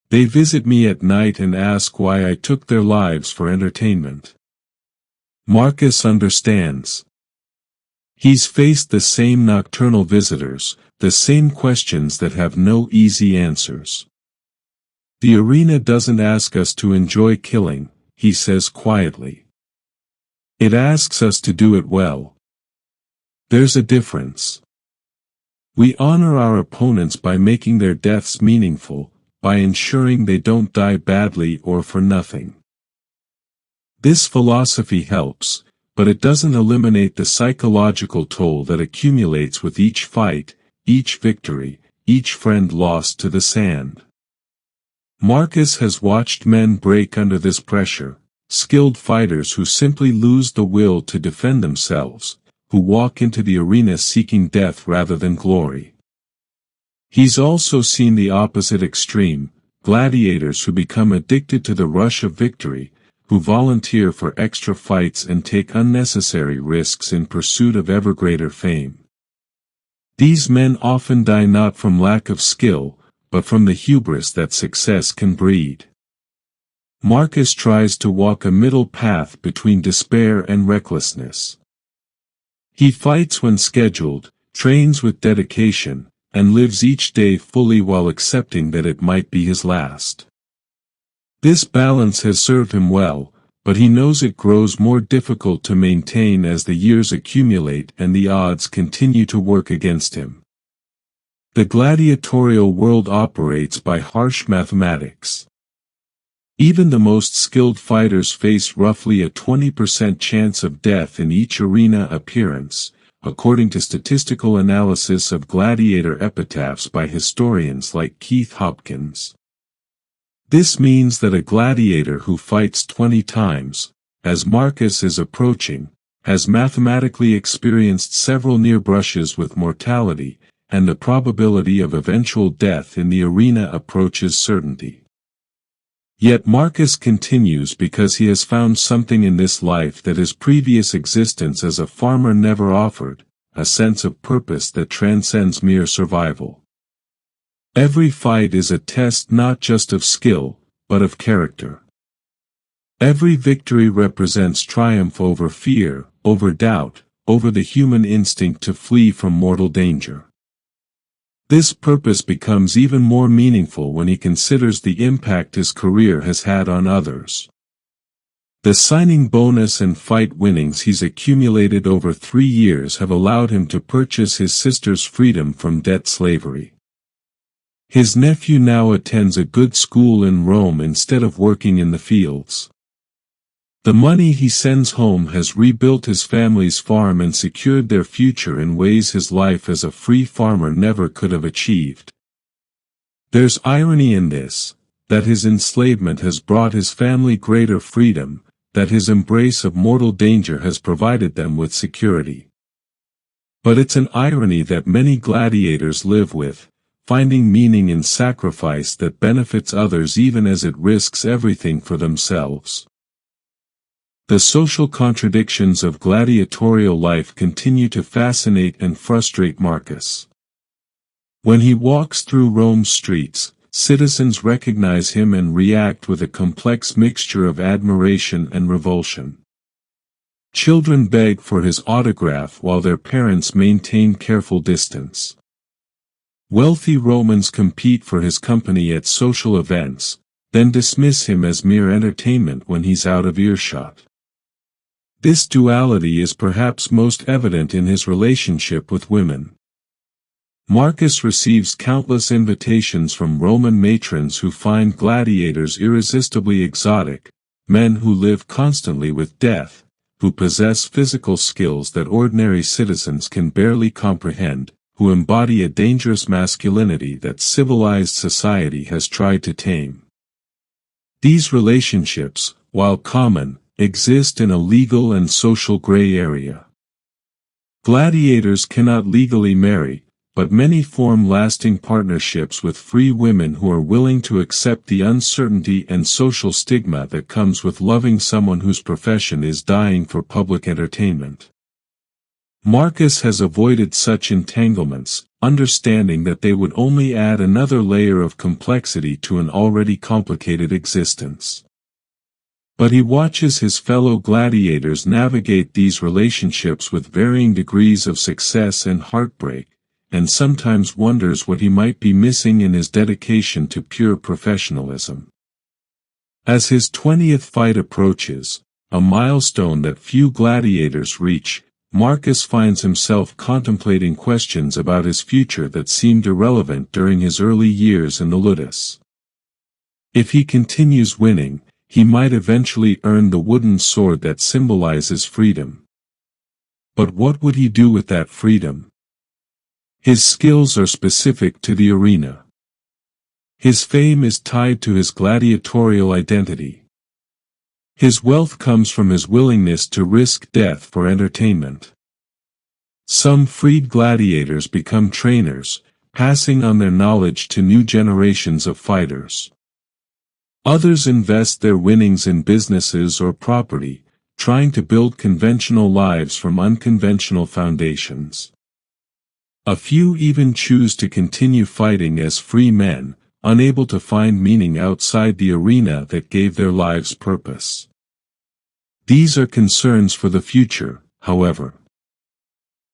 They visit me at night and ask why I took their lives for entertainment." Marcus understands. He's faced the same nocturnal visitors, the same questions that have no easy answers. "The arena doesn't ask us to enjoy killing," he says quietly. "It asks us to do it well. There's a difference. We honor our opponents by making their deaths meaningful, by ensuring they don't die badly or for nothing." This philosophy helps, but it doesn't eliminate the psychological toll that accumulates with each fight, each victory, each friend lost to the sand. Marcus has watched men break under this pressure, skilled fighters who simply lose the will to defend themselves, who walk into the arena seeking death rather than glory. He's also seen the opposite extreme, gladiators who become addicted to the rush of victory, who volunteer for extra fights and take unnecessary risks in pursuit of ever greater fame. These men often die not from lack of skill, but from the hubris that success can breed. Marcus tries to walk a middle path between despair and recklessness. He fights when scheduled, trains with dedication, and lives each day fully while accepting that it might be his last. This balance has served him well, but he knows it grows more difficult to maintain as the years accumulate and the odds continue to work against him. The gladiatorial world operates by harsh mathematics. Even the most skilled fighters face roughly a 20% chance of death in each arena appearance, according to statistical analysis of gladiator epitaphs by historians like Keith Hopkins. This means that a gladiator who fights 20 times, as Marcus is approaching, has mathematically experienced several near brushes with mortality, and the probability of eventual death in the arena approaches certainty. Yet Marcus continues because he has found something in this life that his previous existence as a farmer never offered, a sense of purpose that transcends mere survival. Every fight is a test not just of skill, but of character. Every victory represents triumph over fear, over doubt, over the human instinct to flee from mortal danger. This purpose becomes even more meaningful when he considers the impact his career has had on others. The signing bonus and fight winnings he's accumulated over 3 years have allowed him to purchase his sister's freedom from debt slavery. His nephew now attends a good school in Rome instead of working in the fields. The money he sends home has rebuilt his family's farm and secured their future in ways his life as a free farmer never could have achieved. There's irony in this, that his enslavement has brought his family greater freedom, that his embrace of mortal danger has provided them with security. But it's an irony that many gladiators live with, finding meaning in sacrifice that benefits others even as it risks everything for themselves. The social contradictions of gladiatorial life continue to fascinate and frustrate Marcus. When he walks through Rome's streets, citizens recognize him and react with a complex mixture of admiration and revulsion. Children beg for his autograph while their parents maintain careful distance. Wealthy Romans compete for his company at social events, then dismiss him as mere entertainment when he's out of earshot. This duality is perhaps most evident in his relationship with women. Marcus receives countless invitations from Roman matrons who find gladiators irresistibly exotic, men who live constantly with death, who possess physical skills that ordinary citizens can barely comprehend, who embody a dangerous masculinity that civilized society has tried to tame. These relationships, while common, exist in a legal and social gray area. Gladiators cannot legally marry, but many form lasting partnerships with free women who are willing to accept the uncertainty and social stigma that comes with loving someone whose profession is dying for public entertainment. Marcus has avoided such entanglements, understanding that they would only add another layer of complexity to an already complicated existence. But he watches his fellow gladiators navigate these relationships with varying degrees of success and heartbreak, and sometimes wonders what he might be missing in his dedication to pure professionalism. As his 20th fight approaches, a milestone that few gladiators reach, Marcus finds himself contemplating questions about his future that seemed irrelevant during his early years in the ludus. If he continues winning, he might eventually earn the wooden sword that symbolizes freedom. But what would he do with that freedom? His skills are specific to the arena. His fame is tied to his gladiatorial identity. His wealth comes from his willingness to risk death for entertainment. Some freed gladiators become trainers, passing on their knowledge to new generations of fighters. Others invest their winnings in businesses or property, trying to build conventional lives from unconventional foundations. A few even choose to continue fighting as free men, unable to find meaning outside the arena that gave their lives purpose. These are concerns for the future, however.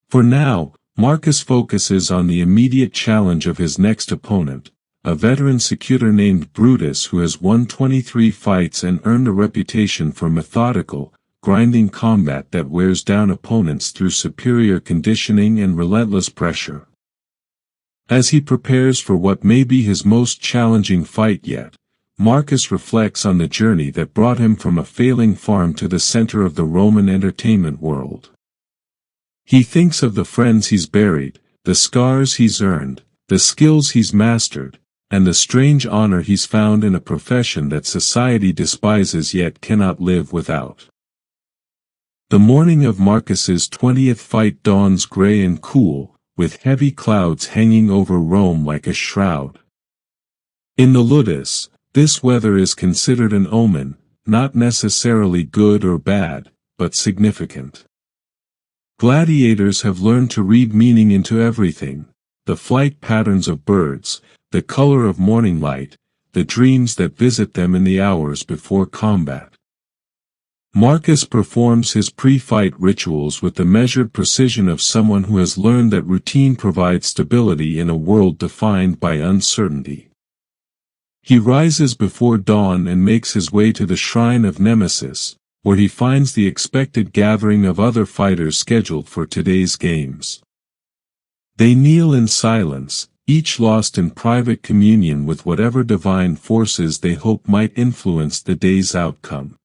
For now, Marcus focuses on the immediate challenge of his next opponent, a veteran secutor named Brutus who has won 23 fights and earned a reputation for methodical, grinding combat that wears down opponents through superior conditioning and relentless pressure. As he prepares for what may be his most challenging fight yet, Marcus reflects on the journey that brought him from a failing farm to the center of the Roman entertainment world. He thinks of the friends he's buried, the scars he's earned, the skills he's mastered, and the strange honor he's found in a profession that society despises yet cannot live without. The morning of Marcus's 20th fight dawns gray and cool, with heavy clouds hanging over Rome like a shroud. In the ludus, this weather is considered an omen, not necessarily good or bad, but significant. Gladiators have learned to read meaning into everything, the flight patterns of birds, the color of morning light, the dreams that visit them in the hours before combat. Marcus performs his pre-fight rituals with the measured precision of someone who has learned that routine provides stability in a world defined by uncertainty. He rises before dawn and makes his way to the shrine of Nemesis, where he finds the expected gathering of other fighters scheduled for today's games. They kneel in silence, each lost in private communion with whatever divine forces they hope might influence the day's outcome.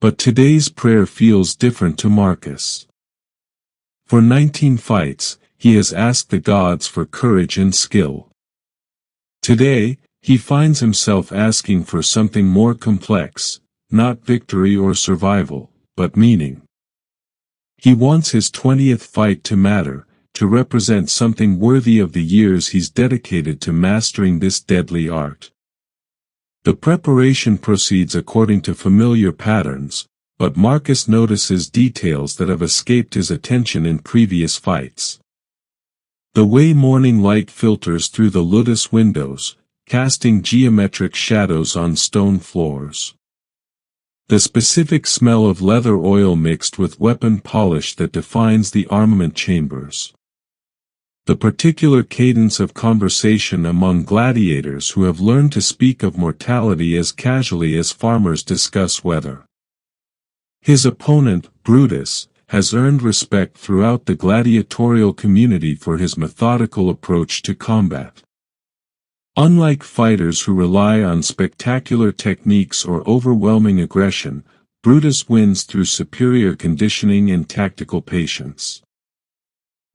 But today's prayer feels different to Marcus. For 19 fights, he has asked the gods for courage and skill. Today, he finds himself asking for something more complex, not victory or survival, but meaning. He wants his 20th fight to matter, to represent something worthy of the years he's dedicated to mastering this deadly art. The preparation proceeds according to familiar patterns, but Marcus notices details that have escaped his attention in previous fights. The way morning light filters through the ludus windows, casting geometric shadows on stone floors. The specific smell of leather oil mixed with weapon polish that defines the armament chambers. The particular cadence of conversation among gladiators who have learned to speak of mortality as casually as farmers discuss weather. His opponent, Brutus, has earned respect throughout the gladiatorial community for his methodical approach to combat. Unlike fighters who rely on spectacular techniques or overwhelming aggression, Brutus wins through superior conditioning and tactical patience.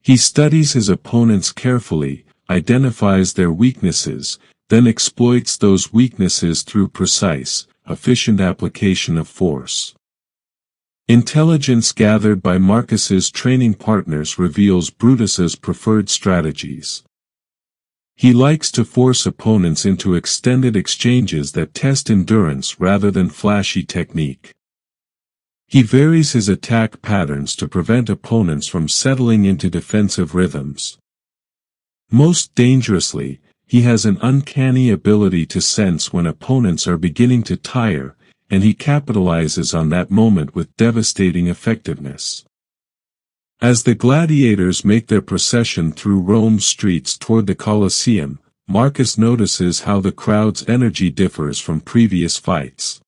He studies his opponents carefully, identifies their weaknesses, then exploits those weaknesses through precise, efficient application of force. Intelligence gathered by Marcus's training partners reveals Brutus's preferred strategies. He likes to force opponents into extended exchanges that test endurance rather than flashy technique. He varies his attack patterns to prevent opponents from settling into defensive rhythms. Most dangerously, he has an uncanny ability to sense when opponents are beginning to tire, and he capitalizes on that moment with devastating effectiveness. As the gladiators make their procession through Rome's streets toward the Colosseum, Marcus notices how the crowd's energy differs from previous fights.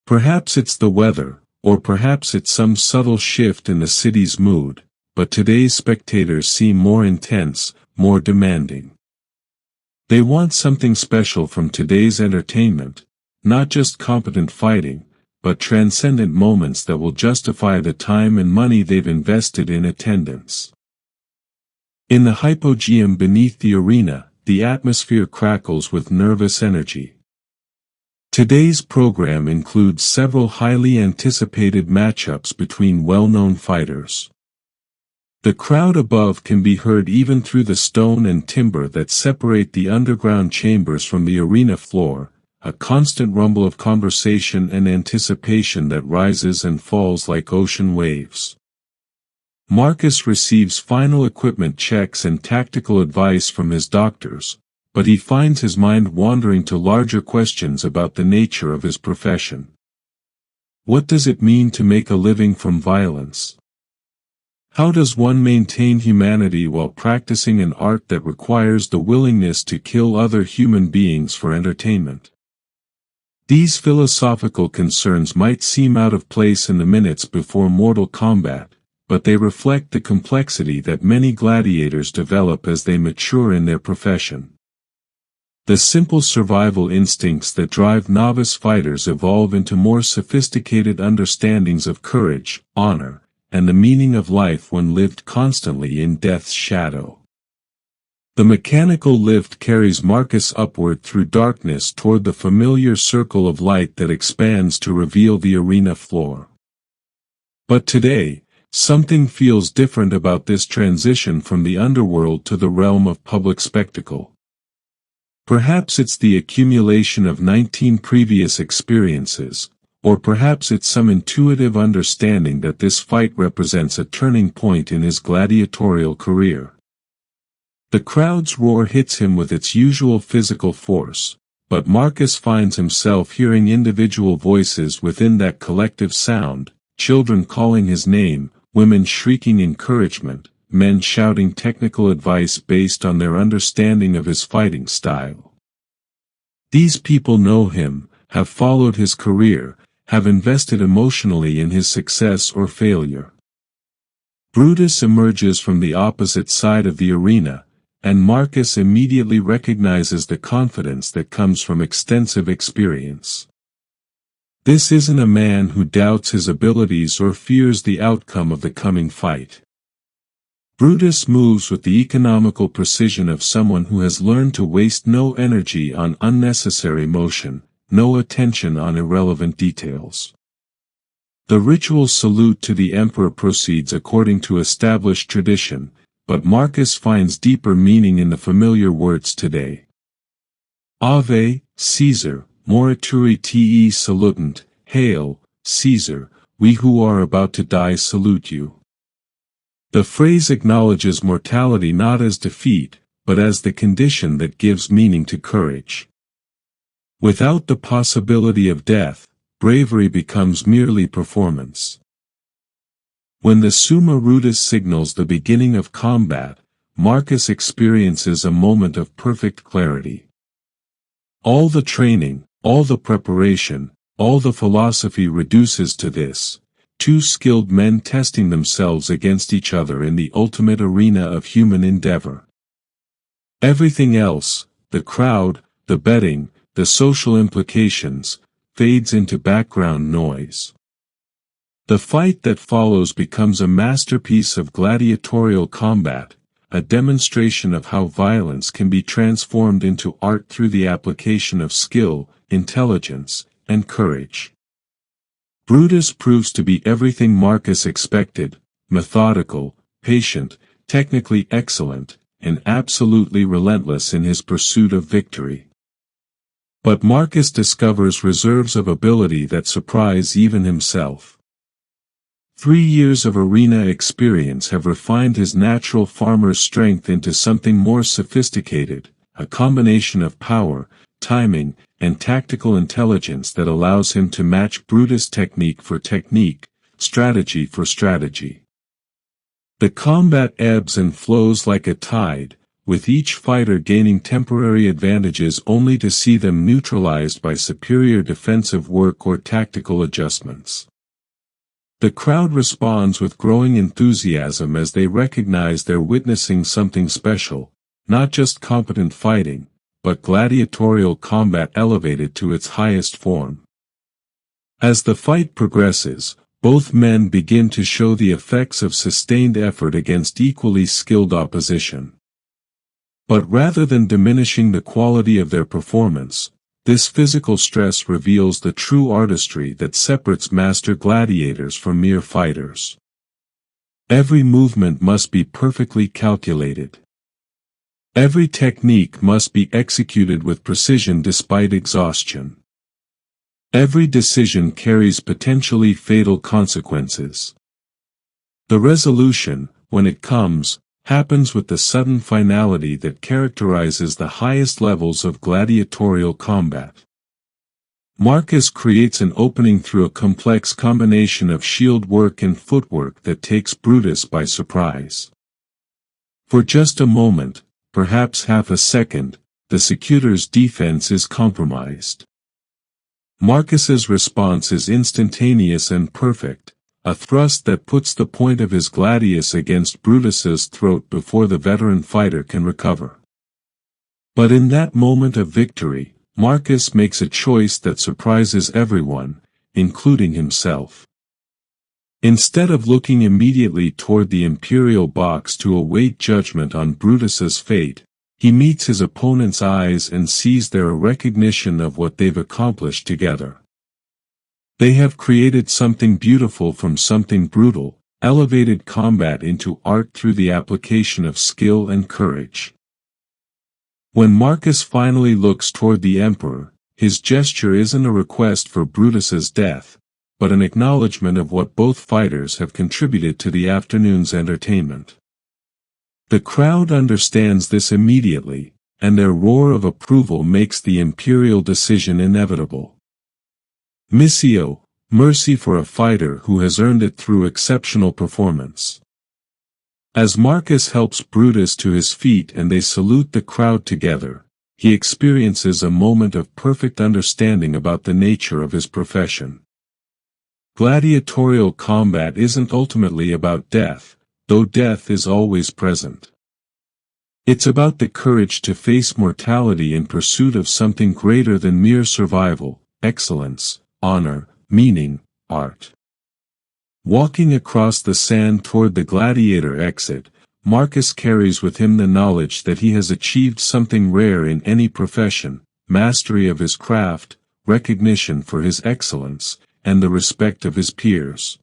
Perhaps it's the weather, or perhaps it's some subtle shift in the city's mood, but today's spectators seem more intense, more demanding. They want something special from today's entertainment, not just competent fighting, but transcendent moments that will justify the time and money they've invested in attendance. In the hypogeum beneath the arena, the atmosphere crackles with nervous energy. Today's program includes several highly anticipated matchups between well-known fighters. The crowd above can be heard even through the stone and timber that separate the underground chambers from the arena floor, a constant rumble of conversation and anticipation that rises and falls like ocean waves. Marcus receives final equipment checks and tactical advice from his doctors, but he finds his mind wandering to larger questions about the nature of his profession. What does it mean to make a living from violence? How does one maintain humanity while practicing an art that requires the willingness to kill other human beings for entertainment? These philosophical concerns might seem out of place in the minutes before mortal combat, but they reflect the complexity that many gladiators develop as they mature in their profession. The simple survival instincts that drive novice fighters evolve into more sophisticated understandings of courage, honor, and the meaning of life when lived constantly in death's shadow. The mechanical lift carries Marcus upward through darkness toward the familiar circle of light that expands to reveal the arena floor. But today, something feels different about this transition from the underworld to the realm of public spectacle. Perhaps it's the accumulation of 19 previous experiences, or perhaps it's some intuitive understanding that this fight represents a turning point in his gladiatorial career. The crowd's roar hits him with its usual physical force, but Marcus finds himself hearing individual voices within that collective sound, children calling his name, women shrieking encouragement, men shouting technical advice based on their understanding of his fighting style. These people know him, have followed his career, have invested emotionally in his success or failure. Brutus emerges from the opposite side of the arena, and Marcus immediately recognizes the confidence that comes from extensive experience. This isn't a man who doubts his abilities or fears the outcome of the coming fight. Brutus moves with the economical precision of someone who has learned to waste no energy on unnecessary motion, no attention on irrelevant details. The ritual salute to the emperor proceeds according to established tradition, but Marcus finds deeper meaning in the familiar words today. Ave, Caesar, morituri te salutant, hail, Caesar, we who are about to die salute you. The phrase acknowledges mortality not as defeat, but as the condition that gives meaning to courage. Without the possibility of death, bravery becomes merely performance. When the Summa Rutus signals the beginning of combat, Marcus experiences a moment of perfect clarity. All the training, all the preparation, all the philosophy reduces to this: two skilled men testing themselves against each other in the ultimate arena of human endeavor. Everything else, the crowd, the betting, the social implications, fades into background noise. The fight that follows becomes a masterpiece of gladiatorial combat, a demonstration of how violence can be transformed into art through the application of skill, intelligence, and courage. Brutus proves to be everything Marcus expected: methodical, patient, technically excellent, and absolutely relentless in his pursuit of victory. But Marcus discovers reserves of ability that surprise even himself. 3 years of arena experience have refined his natural farmer's strength into something more sophisticated, a combination of power, timing, and tactical intelligence that allows him to match Brutus' technique for technique, strategy for strategy. The combat ebbs and flows like a tide, with each fighter gaining temporary advantages only to see them neutralized by superior defensive work or tactical adjustments. The crowd responds with growing enthusiasm as they recognize they're witnessing something special, not just competent fighting, but gladiatorial combat elevated to its highest form. As the fight progresses, both men begin to show the effects of sustained effort against equally skilled opposition. But rather than diminishing the quality of their performance, this physical stress reveals the true artistry that separates master gladiators from mere fighters. Every movement must be perfectly calculated. Every technique must be executed with precision despite exhaustion. Every decision carries potentially fatal consequences. The resolution, when it comes, happens with the sudden finality that characterizes the highest levels of gladiatorial combat. Marcus creates an opening through a complex combination of shield work and footwork that takes Brutus by surprise. For just a moment, perhaps half a second, the Secutor's defense is compromised. Marcus's response is instantaneous and perfect, a thrust that puts the point of his gladius against Brutus's throat before the veteran fighter can recover. But in that moment of victory, Marcus makes a choice that surprises everyone, including himself. Instead of looking immediately toward the imperial box to await judgment on Brutus's fate, he meets his opponent's eyes and sees there a recognition of what they've accomplished together. They have created something beautiful from something brutal, elevated combat into art through the application of skill and courage. When Marcus finally looks toward the emperor, his gesture isn't a request for Brutus's death, but an acknowledgement of what both fighters have contributed to the afternoon's entertainment. The crowd understands this immediately, and their roar of approval makes the imperial decision inevitable. Missio, mercy for a fighter who has earned it through exceptional performance. As Marcus helps Brutus to his feet and they salute the crowd together, he experiences a moment of perfect understanding about the nature of his profession. Gladiatorial combat isn't ultimately about death, though death is always present. It's about the courage to face mortality in pursuit of something greater than mere survival, excellence, honor, meaning, art. Walking across the sand toward the gladiator exit, Marcus carries with him the knowledge that he has achieved something rare in any profession: mastery of his craft, recognition for his excellence, and the respect of his peers.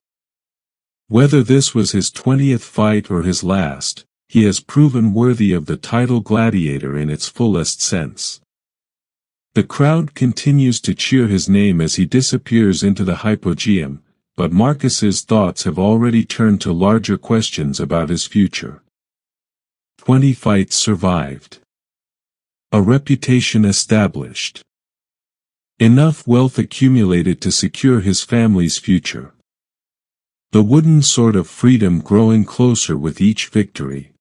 Whether this was his 20th fight or his last, he has proven worthy of the title gladiator in its fullest sense. The crowd continues to cheer his name as he disappears into the hypogeum, but Marcus's thoughts have already turned to larger questions about his future. 20 fights survived. A reputation established. Enough wealth accumulated to secure his family's future. The wooden sword of freedom growing closer with each victory.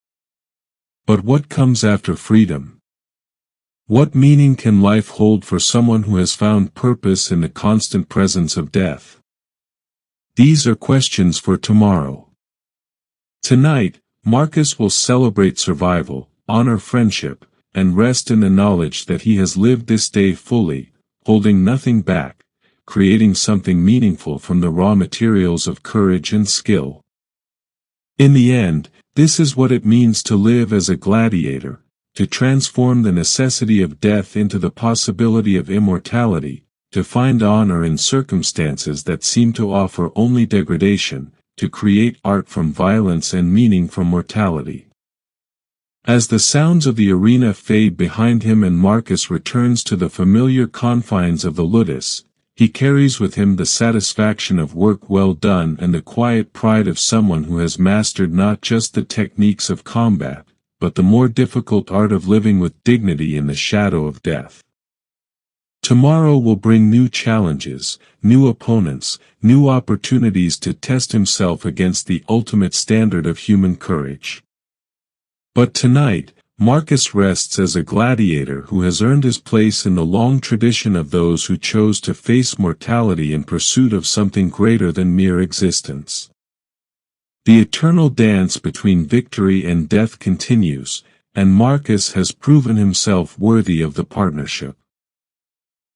But what comes after freedom? What meaning can life hold for someone who has found purpose in the constant presence of death? These are questions for tomorrow. Tonight, Marcus will celebrate survival, honor friendship, and rest in the knowledge that he has lived this day fully, holding nothing back, creating something meaningful from the raw materials of courage and skill. In the end, this is what it means to live as a gladiator, to transform the necessity of death into the possibility of immortality, to find honor in circumstances that seem to offer only degradation, to create art from violence and meaning from mortality. As the sounds of the arena fade behind him and Marcus returns to the familiar confines of the ludus, he carries with him the satisfaction of work well done and the quiet pride of someone who has mastered not just the techniques of combat, but the more difficult art of living with dignity in the shadow of death. Tomorrow will bring new challenges, new opponents, new opportunities to test himself against the ultimate standard of human courage. But tonight, Marcus rests as a gladiator who has earned his place in the long tradition of those who chose to face mortality in pursuit of something greater than mere existence. The eternal dance between victory and death continues, and Marcus has proven himself worthy of the partnership.